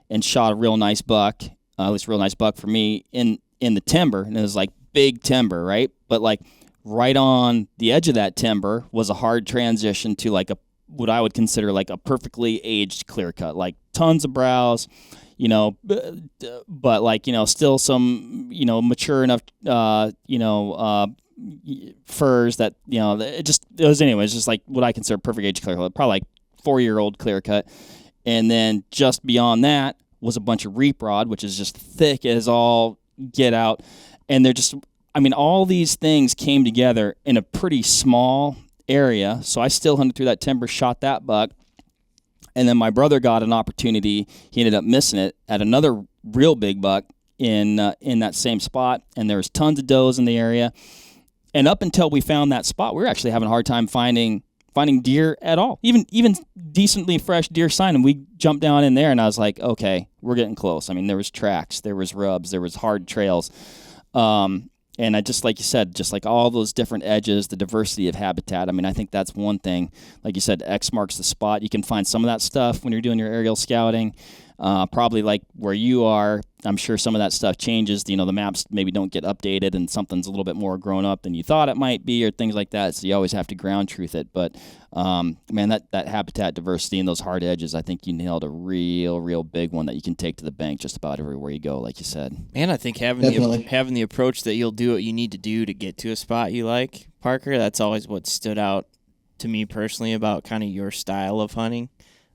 and shot a real nice buck, at least a real nice buck for me in the timber, and it was like big timber, right? But like right on the edge of that timber was a hard transition to like what I would consider like a perfectly aged clear cut, like tons of browse. But like, still some, mature enough, furs that, it was just like what I consider perfect age clear cut, probably like 4-year-old clear cut. And then just beyond that was a bunch of reap rod, which is just thick as all get out. And they're just, all these things came together in a pretty small area. So I still hunted through that timber, shot that buck. And then my brother got an opportunity. He ended up missing it at another real big buck in that same spot. And there was tons of does in the area. And up until we found that spot, we were actually having a hard time finding deer at all. Even decently fresh deer sign. And we jumped down in there, and I was like, okay, we're getting close. There was tracks, there was rubs, there was hard trails. And I just, like you said, just like all those different edges, the diversity of habitat. I think that's one thing. Like you said, X marks the spot. You can find some of that stuff when you're doing your aerial scouting. Probably like where you are, I'm sure some of that stuff changes. The maps maybe don't get updated and something's a little bit more grown up than you thought it might be or things like that. So you always have to ground truth it. But, man, that habitat diversity and those hard edges, I think you nailed a real big one that you can take to the bank just about everywhere you go, like you said. Man, I think having the approach that you'll do what you need to do to get to a spot you like, Parker, that's always what stood out to me personally about kind of your style of hunting.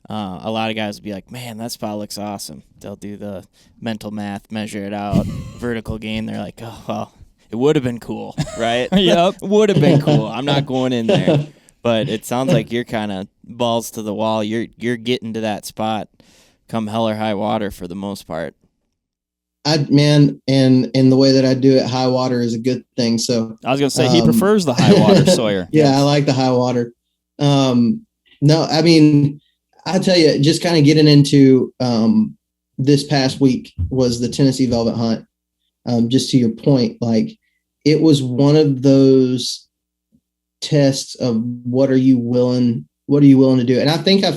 A lot of guys would be like, man, that spot looks awesome. They'll do the mental math, measure it out, vertical gain. They're like, oh, well, it would have been cool, right? Yep. Would have been cool. I'm not going in there. But it sounds like you're kind of balls to the wall. You're getting to that spot come hell or high water for the most part. And the way that I do it, high water is a good thing. So I was going to say he prefers the high water, Sawyer. Yeah, yes. I like the high water. No, I mean, I tell you, just kind of getting into this past week was the Tennessee Velvet Hunt. Just to your point, like it was one of those tests of what are you willing to do? And I think I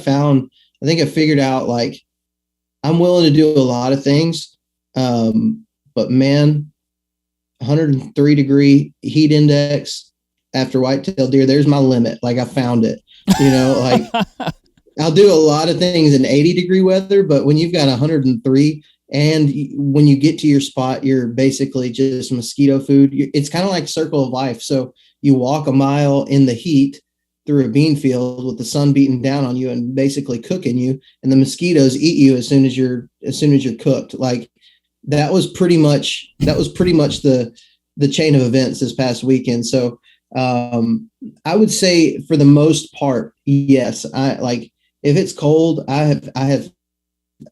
figured out like I'm willing to do a lot of things. But man, 103-degree heat index after whitetail deer, there's my limit. Like I found it, like I'll do a lot of things in 80-degree weather, but when you've got 103 and when you get to your spot, you're basically just mosquito food. It's kind of like circle of life. So you walk a mile in the heat through a bean field with the sun beating down on you and basically cooking you, and the mosquitoes eat you as soon as you're cooked. Like that was pretty much the chain of events this past weekend. So I would say for the most part, yes. I like if it's cold, I have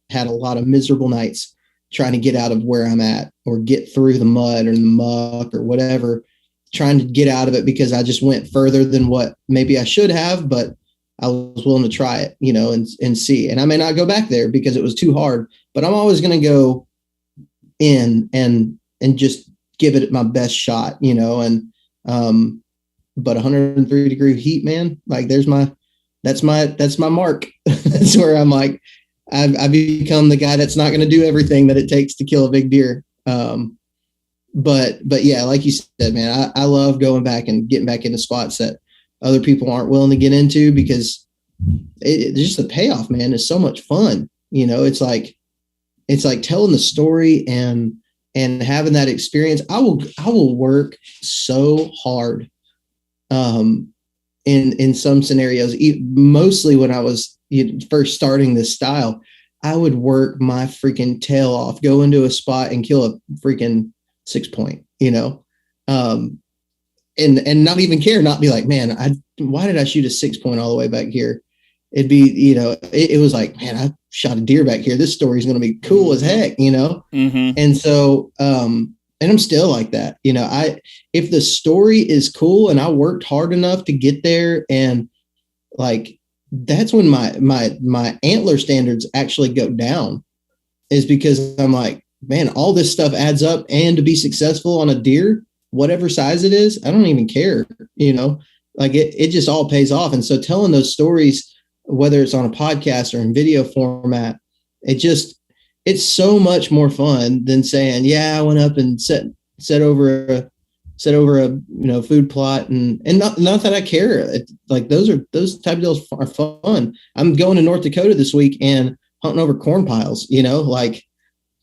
had a lot of miserable nights trying to get out of where I'm at or get through the mud or the muck or whatever, trying to get out of it because I just went further than what maybe I should have, but I was willing to try it, and see. And I may not go back there because it was too hard, but I'm always going to go in and just give it my best shot, but 103-degree heat, man, like that's my mark. That's where I'm like, I've become the guy that's not going to do everything that it takes to kill a big deer. But yeah, like you said, man, I love going back and getting back into spots that other people aren't willing to get into because just the payoff, man, is so much fun. It's like telling the story and having that experience. I will work so hard in some scenarios, mostly when I was first starting this style, I would work my freaking tail off, go into a spot and kill a freaking 6-point, and not even care, not be like, man, why did I shoot a 6-point all the way back here? It'd be, it was like, man, I shot a deer back here. This story is going to be cool as heck, Mm-hmm. And so, and I'm still like that, if the story is cool and I worked hard enough to get there, and like, that's when my antler standards actually go down, is because I'm like, man, all this stuff adds up, and to be successful on a deer, whatever size it is, I don't even care, like it just all pays off. And so telling those stories, whether it's on a podcast or in video format, it's so much more fun than saying, yeah, I went up and set over a food plot, and not that I care. Like those type of deals are fun. I'm going to North Dakota this week and hunting over corn piles, like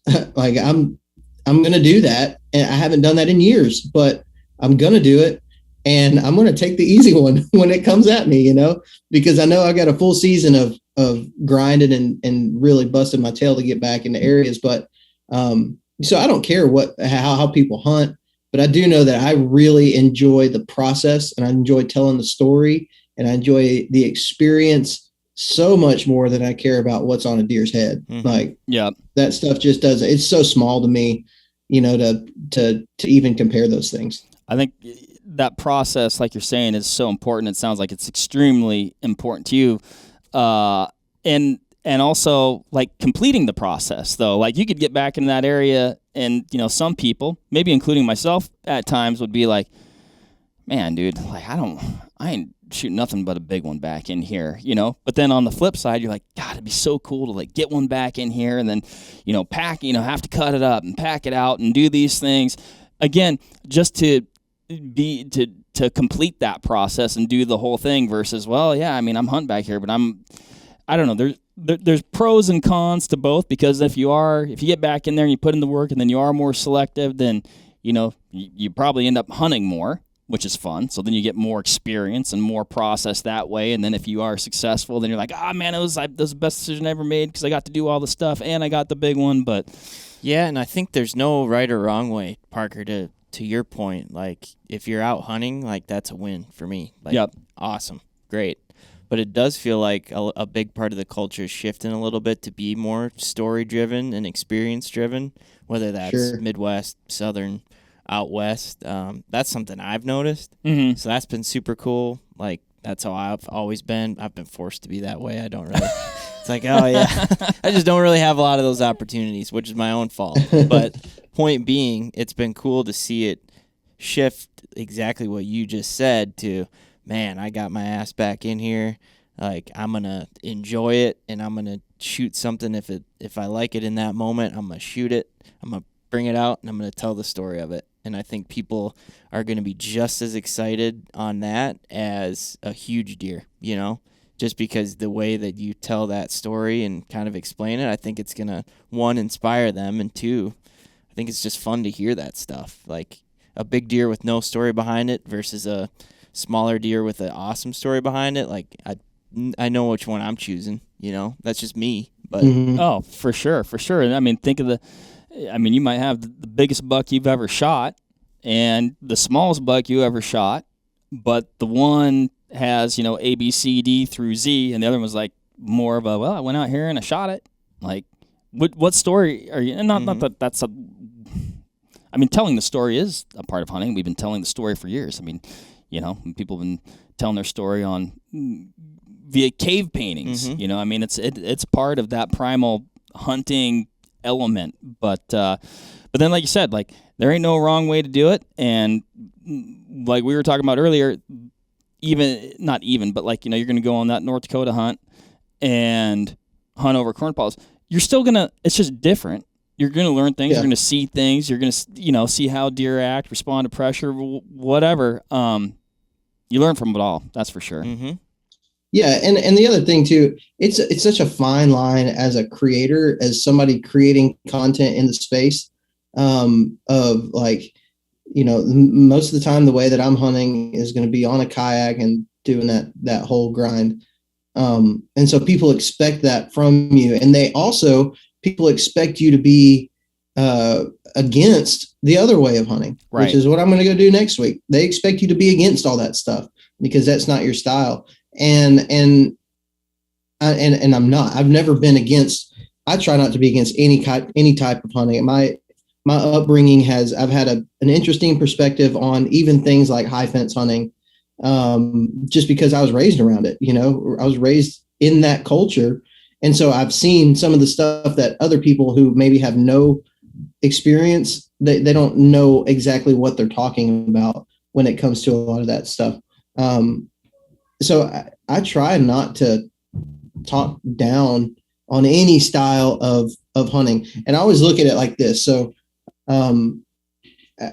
I'm going to do that. And I haven't done that in years, but I'm going to do it. And I'm going to take the easy one when it comes at me, because I know I got a full season of grinding and really busting my tail to get back into areas. But so I don't care how people hunt, but I do know that I really enjoy the process, and I enjoy telling the story, and I enjoy the experience so much more than I care about what's on a deer's head. Mm-hmm. Like, yeah, that stuff just doesn't. It's so small to me, to even compare those things. I think that process, like you're saying, is so important. It sounds like it's extremely important to you. And also like completing the process though, like you could get back in that area and, some people, maybe including myself at times, would be like, man, dude, like I ain't shooting nothing but a big one back in here, but then on the flip side, you're like, God, it'd be so cool to like get one back in here and then, pack, have to cut it up and pack it out and do these things again, just to complete that process and do the whole thing versus, well, yeah, I mean, I'm hunting back here, but I don't know. There's pros and cons to both, because if you get back in there and you put in the work and then you are more selective, then, you probably end up hunting more which is fun. So then you get more experience and more process that way. And then if you are successful, then you're like, man, that was the best decision I ever made because I got to do all the stuff and I got the big one. But yeah, and I think there's no right or wrong way, Parker, to your point. Like, if you're out hunting, like, that's a win for me. Like, yep. Awesome. Great. But it does feel like a big part of the culture is shifting a little bit to be more story-driven and experience-driven, whether that's Midwest, Southern, out West. That's something I've noticed. Mm-hmm. So that's been super cool. Like, that's how I've always been. I've been forced to be that way. I don't really. It's like, oh, yeah. I just don't really have a lot of those opportunities, which is my own fault. But point being, it's been cool to see it shift exactly what you just said to, man, I got my ass back in here. Like, I'm going to enjoy it, and I'm going to shoot something. If I like it in that moment, I'm going to shoot it. I'm going to bring it out, and I'm going to tell the story of it. And I think people are going to be just as excited on that as a huge deer, you know, just because the way that you tell that story and kind of explain it, I think it's going to, one, inspire them, and two, I think it's just fun to hear that stuff. Like, a big deer with no story behind it versus a smaller deer with an awesome story behind it. Like, I know which one I'm choosing, you know, that's just me, but Oh, for sure. And I mean, you might have the biggest buck you've ever shot and the smallest buck you ever shot, but the one has, A, B, C, D through Z, and the other one was like more of I went out here and I shot it. Like, what story are you, and not that that's telling the story is a part of hunting. We've been telling the story for years. I mean, people have been telling their story via cave paintings. Mm-hmm. It's part of that primal hunting element. But then, like you said, like, there ain't no wrong way to do it. And like we were talking about earlier, but like, you're going to go on that North Dakota hunt and hunt over corn pods. You're still it's just different. You're going to learn things. Yeah. You're going to see things. You're going to, see how deer act, respond to pressure, whatever. You learn from it all. That's for sure. Mm-hmm. Yeah. And the other thing too, it's such a fine line as a creator, as somebody creating content in the space, of like, most of the time, the way that I'm hunting is going to be on a kayak and doing that whole grind. And so people expect that from you. And people expect you to be against the other way of hunting, right, which is what I'm going to go do next week. They expect you to be against all that stuff because that's not your style. And I'm not. I've never been against. I try not to be against any type of hunting. My upbringing I've had an interesting perspective on even things like high fence hunting, just because I was raised around it. I was raised in that culture. And so I've seen some of the stuff that other people who maybe have no experience, they don't know exactly what they're talking about when it comes to a lot of that stuff. So I try not to talk down on any style of hunting. And I always look at it like this. So I want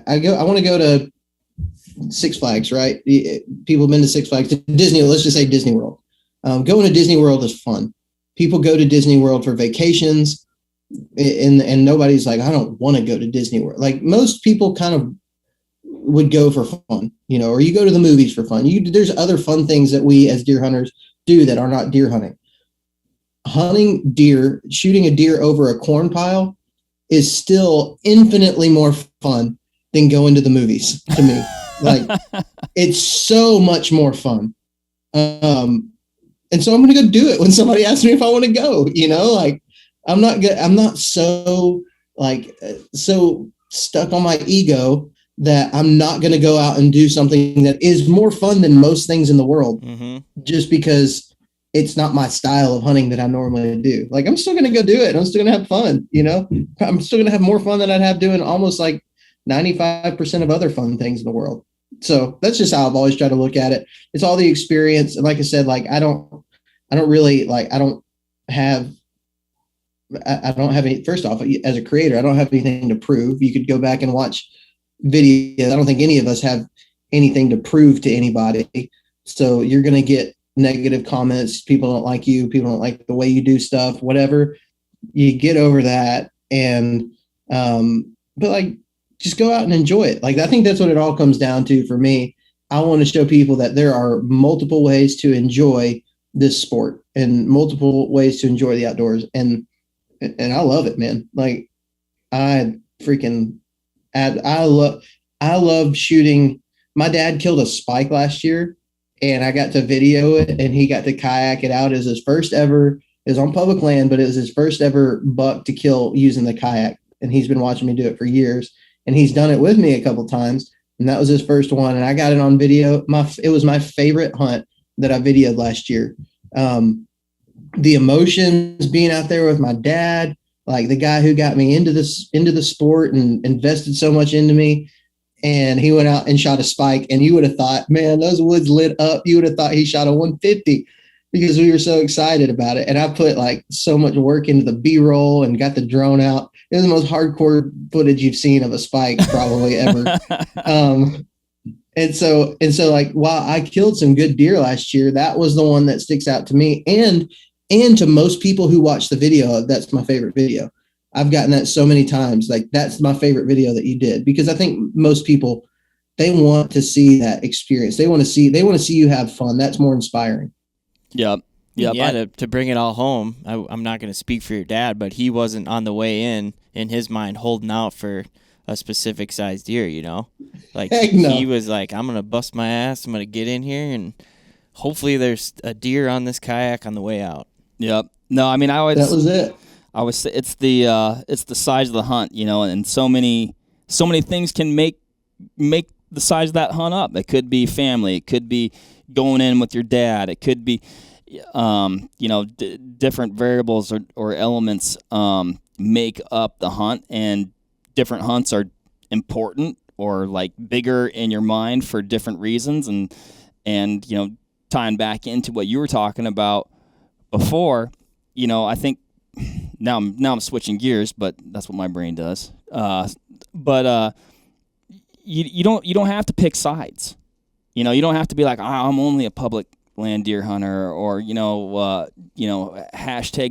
to go to Six Flags, right? People have been to Six Flags, to Disney. Let's just say Disney World. Going to Disney World is fun. People go to Disney World for vacations, and nobody's like, I don't want to go to Disney World. Like, most people kind of would go for fun, or you go to the movies for fun. There's other fun things that we as deer hunters do that are not deer hunting. Hunting deer, shooting a deer over a corn pile is still infinitely more fun than going to the movies to me. Like, it's so much more fun. And so I'm going to go do it when somebody asks me if I want to go, like, I'm not so stuck on my ego that I'm not going to go out and do something that is more fun than most things in the world, mm-hmm, just because it's not my style of hunting that I normally do. Like, I'm still going to go do it. I'm still going to have fun. I'm still going to have more fun than I'd have doing almost like 95% of other fun things in the world. So that's just how I've always tried to look at it. It's all the experience. And like I said, like, I don't have any, first off, as a creator, I don't have anything to prove. You could go back and watch videos. I don't think any of us have anything to prove to anybody. So you're going to get negative comments. People don't like you. People don't like the way you do stuff, whatever. You get over that. And, but like, just go out and enjoy it. Like, I think that's what it all comes down to for me, I want to show people that there are multiple ways to enjoy this sport and multiple ways to enjoy the outdoors. And I love it, man. Like I freaking I love shooting. My dad killed a spike last year and I got to video it and he got to kayak it out as his first ever. It was on public land, but it was his first ever buck to kill using the kayak. And he's been watching me do it for years. And he's done it with me a couple times. And that was his first one. And I got it on video. It was my favorite hunt that I videoed last year. The emotions being out there with my dad, like the guy who got me into the sport and invested so much into me. And he went out and shot a spike. And you would have thought, man, those woods lit up. You would have thought he shot a 150 because we were so excited about it. And I put like so much work into the B-roll and got the drone out. It was the most hardcore footage you've seen of a spike probably ever. And so like, while I killed some good deer last year, that was the one that sticks out to me. And to most people who watch the video, that's my favorite video. I've gotten that so many times. Like, that's my favorite video that you did, because I think most people, they want to see that experience. They want to see you have fun. That's more inspiring. Yep. Yeah, to bring it all home, I'm not going to speak for your dad, but he wasn't on the way in his mind, holding out for a specific size deer, you know? Like, no. He was like, I'm going to bust my ass. I'm going to get in here, and hopefully there's a deer on this kayak on the way out. Yep. No, I mean, that was it. I was. It's the size of the hunt, you know, and so many things can make the size of that hunt up. It could be family. It could be going in with your dad. It could be, different variables or elements make up the hunt, and different hunts are important or like bigger in your mind for different reasons. And tying back into what you were talking about before, I think now I'm switching gears, but that's what my brain does. You don't have to pick sides. You don't have to be like, I'm only a public land deer hunter, or hashtag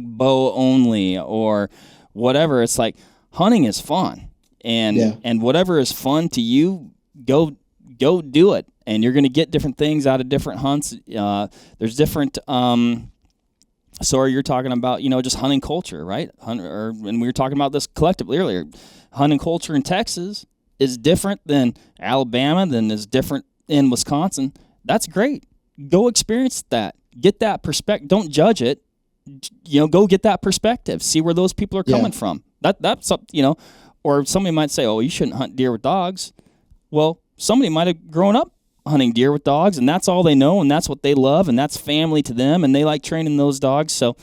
bow only, or whatever. It's like, hunting is fun, and whatever is fun to you, go do it, and you're going to get different things out of different hunts. There's different. So you're talking about, just hunting culture, right? And we were talking about this collectively earlier. Hunting culture in Texas is different than Alabama, than is different in Wisconsin. That's great. Go experience that. Get that perspective. Don't judge it. Go get that perspective. See where those people are coming from. That's or somebody might say, oh, you shouldn't hunt deer with dogs. Well, somebody might have grown up hunting deer with dogs, and that's all they know, and that's what they love, and that's family to them, and they like training those dogs. So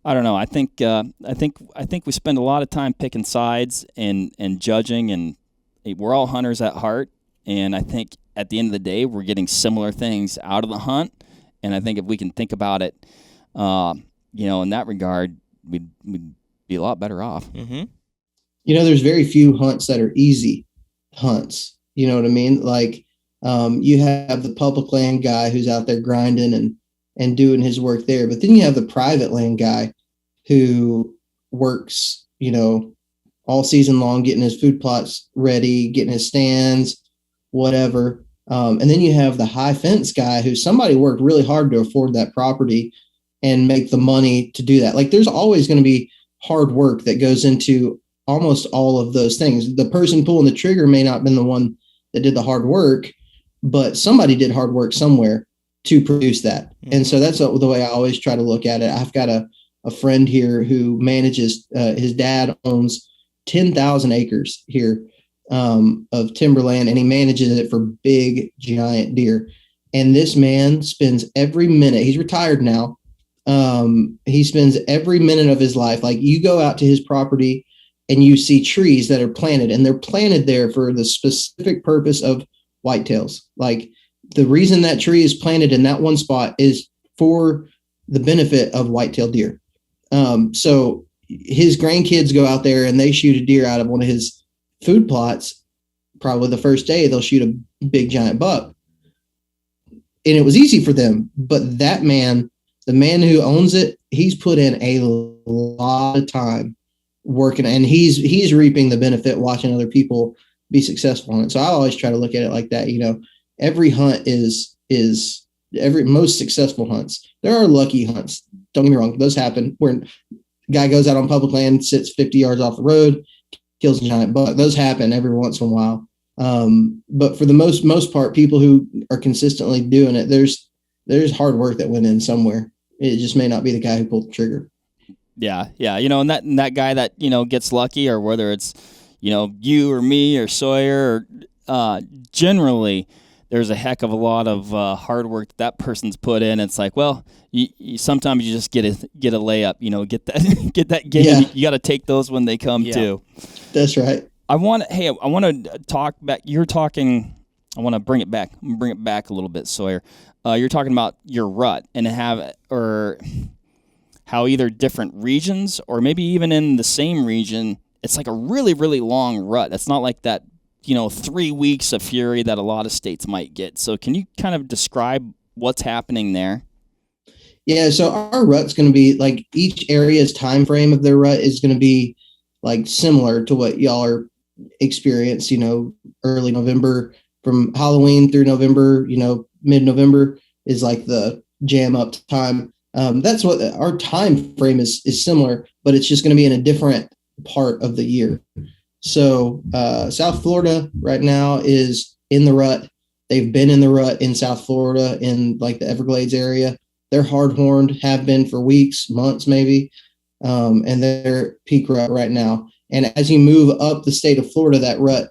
I don't know. I think we spend a lot of time picking sides and judging, and we're all hunters at heart. And I think at the end of the day, we're getting similar things out of the hunt. And I think if we can think about it, in that regard, we'd be a lot better off. Mm-hmm. There's very few hunts that are easy hunts. You know what I mean? Like, you have the public land guy who's out there grinding and doing his work there. But then you have the private land guy who works, all season long, getting his food plots ready, getting his stands, whatever. And then you have the high fence guy who somebody worked really hard to afford that property and make the money to do that. Like, there's always going to be hard work that goes into almost all of those things. The person pulling the trigger may not have been the one that did the hard work, but somebody did hard work somewhere to produce that. Mm-hmm. And so that's the way I always try to look at it. I've got a friend here who manages, his dad owns 10,000 acres here of timberland, and he manages it for big, giant deer. And this man spends every minute, he's retired now. He spends every minute of his life. Like, you go out to his property and you see trees that are planted, and they're planted there for the specific purpose of whitetails. Like, the reason that tree is planted in that one spot is for the benefit of whitetail deer. So his grandkids go out there and they shoot a deer out of one of his food plots. Probably the first day they'll shoot a big giant buck. And it was easy for them. But that man, the man who owns it, he's put in a lot of time working, and he's reaping the benefit watching other people be successful in it. So I always try to look at it like that. every hunt is every most successful hunts. There are lucky hunts. Don't get me wrong. Those happen where a guy goes out on public land, sits 50 yards off the road, kills a giant buck. Those happen every once in a while. But for the most part, people who are consistently doing it, there's hard work that went in somewhere. It just may not be the guy who pulled the trigger. Yeah. And that guy that, gets lucky, or whether it's, you or me or Sawyer, or generally there's a heck of a lot of hard work that person's put in. It's like, well, sometimes you just get a layup, get that get that game. Yeah. You got to take those when they come too. That's right. I want to talk back. You're talking. I want to bring it back. Bring it back a little bit, Sawyer. You're talking about your rut and how either different regions or maybe even in the same region, it's like a really, really long rut. It's not like that, 3 weeks of fury that a lot of states might get. So can you kind of describe what's happening there? Yeah, so our rut's going to be like each area's time frame of their rut is going to be like similar to what y'all are experience, early November from Halloween through November, mid-November is like the jam up time. That's what our time frame is similar, but it's just going to be in a different part of the year. So South Florida right now is in the rut. They've been in the rut in South Florida in like the Everglades area. They're hard-horned, have been for weeks, months maybe, and they're peak rut right now. And as you move up the state of Florida, that rut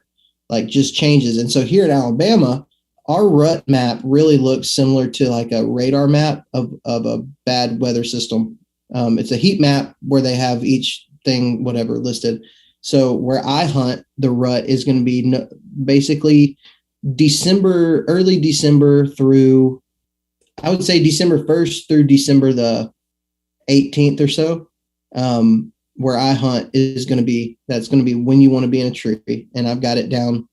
like just changes. And so here in Alabama, our rut map really looks similar to like a radar map of a bad weather system. It's a heat map where they have each thing, whatever, listed. So where I hunt, the rut is going to be basically early December through, I would say December 1st through December the 18th or so. Where I hunt is going to be, that's going to be when you want to be in a tree. And I've got it down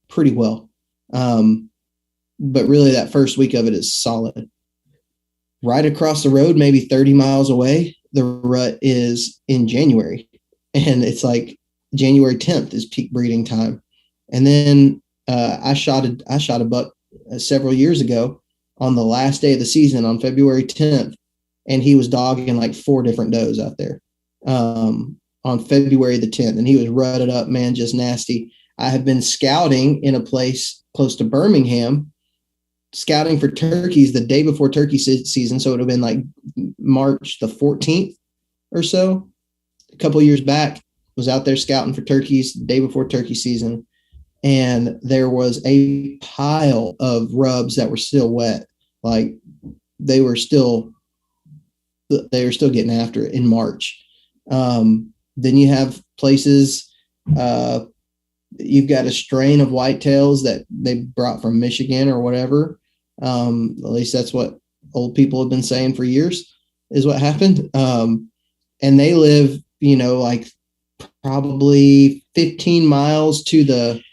pretty well. But really that first week of it is solid. Right across the road, maybe 30 miles away, the rut is in January. And it's like January 10th is peak breeding time. And then I shot a buck several years ago on the last day of the season on February 10th. And he was dogging like 4 different does out there. On February the 10th, and he was rutted up, man, just nasty. I have been scouting in a place close to Birmingham, scouting for turkeys the day before turkey season. So it would have been like March the 14th or so. A couple of years back, was out there scouting for turkeys the day before turkey season. And there was a pile of rubs that were still wet. Like they were still getting after it in March. Then you have places, you've got a strain of whitetails that they brought from Michigan or whatever. At least that's what old people have been saying for years is what happened. And they live, like probably 15 miles to the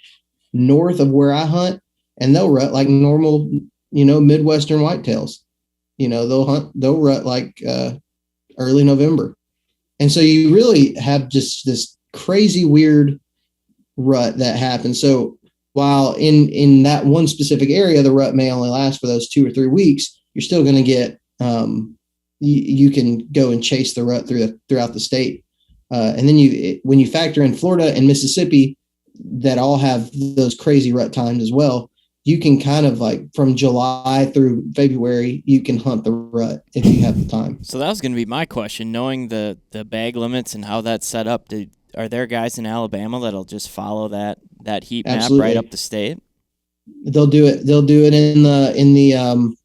north of where I hunt, and they'll rut like normal, Midwestern whitetails. They'll rut like early November. And so you really have just this crazy weird rut that happens. So while in that one specific area, the rut may only last for those 2 or 3 weeks, you're still going to get, you can go and chase the rut throughout the state. And then when you factor in Florida and Mississippi that all have those crazy rut times as well, you can kind of like from July through February, you can hunt the rut if you have the time. So that was going to be my question. Knowing the bag limits and how that's set up, are there guys in Alabama that'll just follow that heat map Absolutely. right up the state? They'll do it. They'll do it in the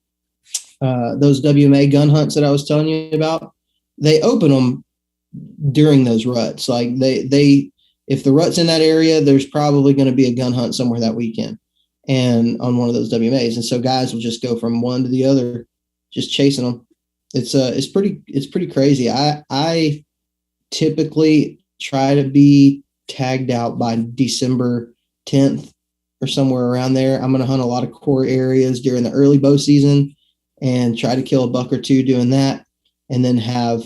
those WMA gun hunts that I was telling you about. They open them during those ruts. Like they if the rut's in that area, there's probably going to be a gun hunt somewhere that weekend. And on one of those WMAs. And so guys will just go from one to the other, just chasing them. It's pretty crazy. I typically try to be tagged out by December 10th or somewhere around there. I'm going to hunt a lot of core areas during the early bow season and try to kill a buck or two doing that. And then have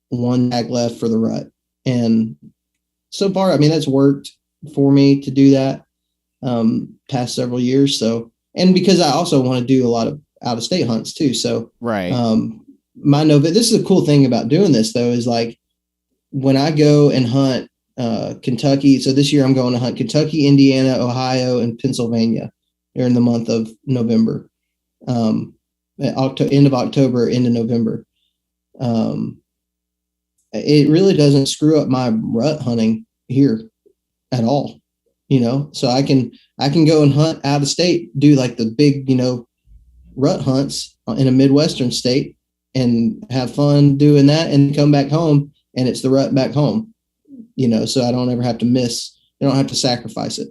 one tag left for the rut. And so far, I mean, that's worked for me to do that. Past several years. So and because I also want to do a lot of out of state hunts too. So Right. this is a cool thing about doing this though, is like when I go and hunt Kentucky. So this year I'm going to hunt Kentucky, Indiana, Ohio, and Pennsylvania during the month of November, end of October into November. It really doesn't screw up my rut hunting here at all, so I can go and hunt out of state, do like the big, rut hunts in a Midwestern state and have fun doing that and come back home and it's the rut back home, so I don't ever have to I don't have to sacrifice it.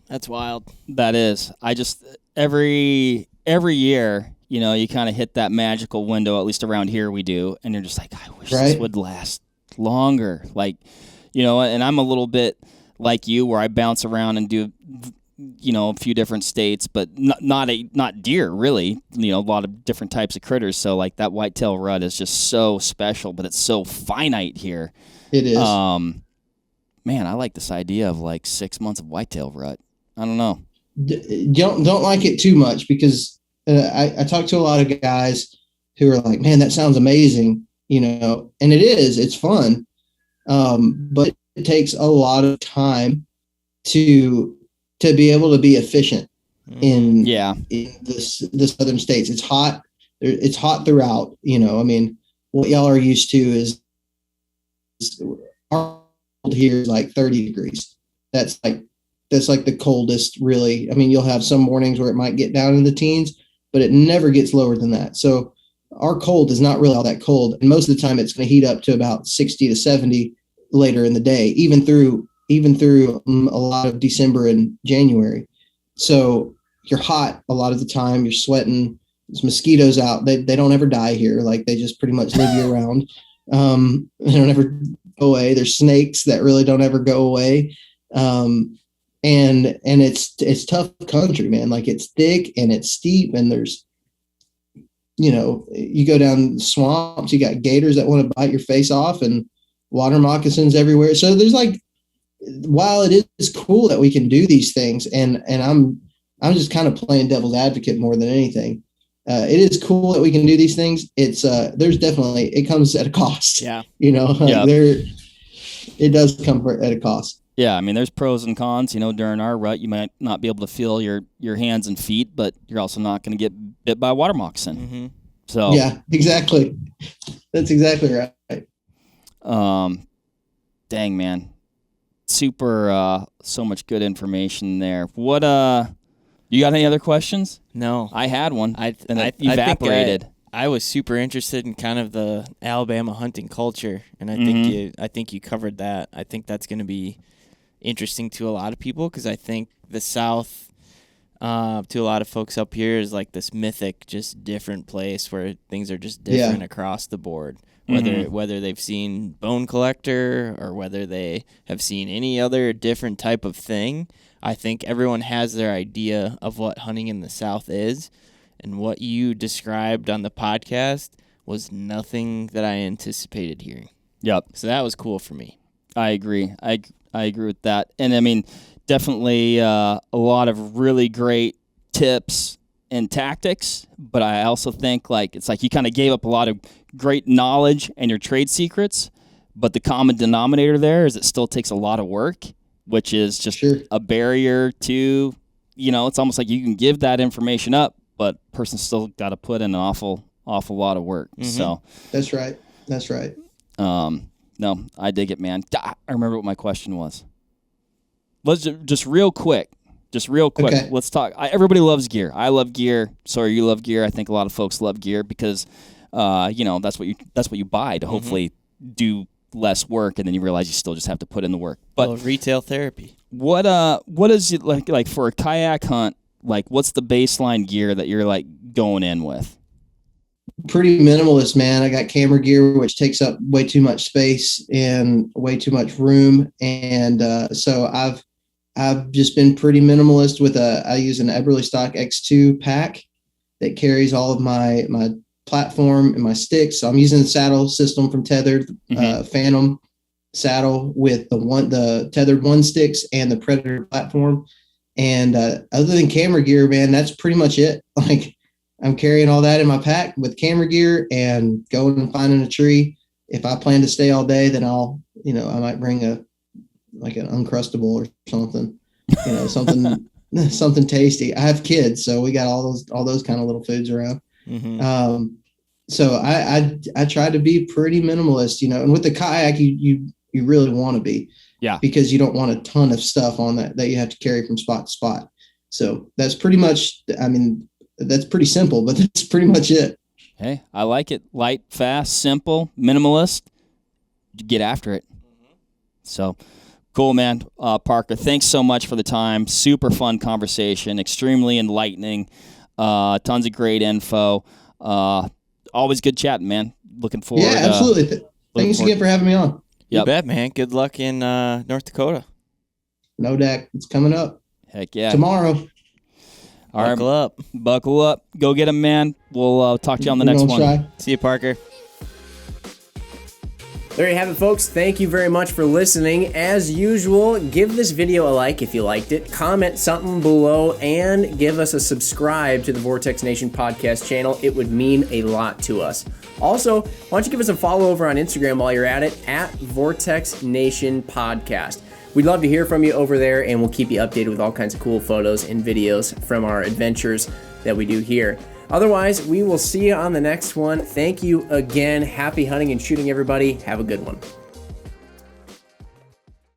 That's wild. That is. I just, every year, you kind of hit that magical window, at least around here we do, and you're just like, I wish this would last longer. Like, and I'm a little bit like you where I bounce around and do, a few different states, but not deer, really, a lot of different types of critters. So, like, that whitetail rut is just so special, but it's so finite here. It is. Man, I like this idea of, like, 6 months of whitetail rut. I don't know. Don't like it too much because I talk to a lot of guys who are like, man, that sounds amazing, and it's fun. But it takes a lot of time to be able to be efficient in the southern states. It's hot. It's hot throughout, what y'all are used to is our cold here is like 30 degrees. That's like the coldest, really. I mean, you'll have some mornings where it might get down in the teens, but it never gets lower than that. So our cold is not really all that cold. And most of the time it's going to heat up to about 60 to 70 later in the day, even through a lot of December and January. So you're hot a lot of the time, you're sweating, there's mosquitoes out. They don't ever die here. Like, they just pretty much live year round. They don't ever go away. There's snakes that really don't ever go away. And it's tough country, man. Like, it's thick and it's steep, and there's, you go down swamps, you got gators that want to bite your face off and water moccasins everywhere. So there's like, while it is cool that we can do these things, and I'm just kind of playing devil's advocate more than anything. It is cool that we can do these things. It's there's definitely, it comes at a cost. Yeah. It does come at a cost. Yeah, I mean, there's pros and cons. During our rut, you might not be able to feel your hands and feet, but you're also not going to get bit by a water moccasin. Mm-hmm. So yeah, exactly. That's exactly right. Dang, man, super. So much good information there. What you got any other questions? No, I had one. I evaporated. I was super interested in kind of the Alabama hunting culture, and I think you covered that. I think that's going to be interesting to a lot of people because I think the South, to a lot of folks up here, is like this mythic, just different place where things are just different across the board. Whether they've seen Bone Collector or whether they have seen any other different type of thing, I think everyone has their idea of what hunting in the South is. And what you described on the podcast was nothing that I anticipated hearing. Yep. So that was cool for me. I agree. I agree with that. And I mean, definitely a lot of really great tips and tactics. But I also think it's like you kind of gave up a lot of great knowledge and your trade secrets. But the common denominator there is it still takes a lot of work, which is just a barrier to, it's almost like you can give that information up, but person's still got to put in an awful lot of work. Mm-hmm. So that's right. No, I dig it, man. I remember what my question was. Let's just real quick. Okay. Let's talk. Everybody loves gear. I love gear. Sorry, you love gear. I think a lot of folks love gear because, that's what you buy to hopefully do less work, and then you realize you still just have to put in the work. But retail therapy. What is it like for a kayak hunt? Like, what's the baseline gear that you're like going in with? Pretty minimalist, man. I got camera gear, which takes up way too much space and way too much room. And so I've just been pretty minimalist with I use an Eberly Stock X2 pack that carries all of my platform and my sticks. So I'm using the saddle system from Tethered, Phantom saddle with the tethered one sticks and the Predator platform. And other than camera gear, man, that's pretty much it. Like I'm carrying all that in my pack with camera gear and going and finding a tree. If I plan to stay all day, then I might bring an Uncrustable or something, something tasty. I have kids, so we got all those kind of little foods around. Mm-hmm. So I try to be pretty minimalist, and with the kayak, you really want to be, because you don't want a ton of stuff on that you have to carry from spot to spot. So that's pretty much, that's pretty simple, but that's pretty much it. Hey, I like it. Light, fast, simple, minimalist. Get after it. So cool, man. Parker, thanks so much for the time. Super fun conversation, extremely enlightening. Tons of great info. Always good chatting, man. Looking forward. Yeah, absolutely. Thanks again for having me on. Yep. You bet, man. Good luck in North Dakota. No doubt. It's coming up. Heck yeah. Tomorrow. All right. Buckle up. Buckle up. Go get him, man. We'll talk to you on the next one. Try. See you, Parker. There you have it, folks. Thank you very much for listening. As usual, give this video a like if you liked it, comment something below, and give us a subscribe to the Vortex Nation podcast channel. It would mean a lot to us. Also, why don't you give us a follow over on Instagram while you're at it, at Vortex Nation Podcast. We'd love to hear from you over there, and we'll keep you updated with all kinds of cool photos and videos from our adventures that we do here. Otherwise, we will see you on the next one. Thank you again. Happy hunting and shooting, everybody. Have a good one.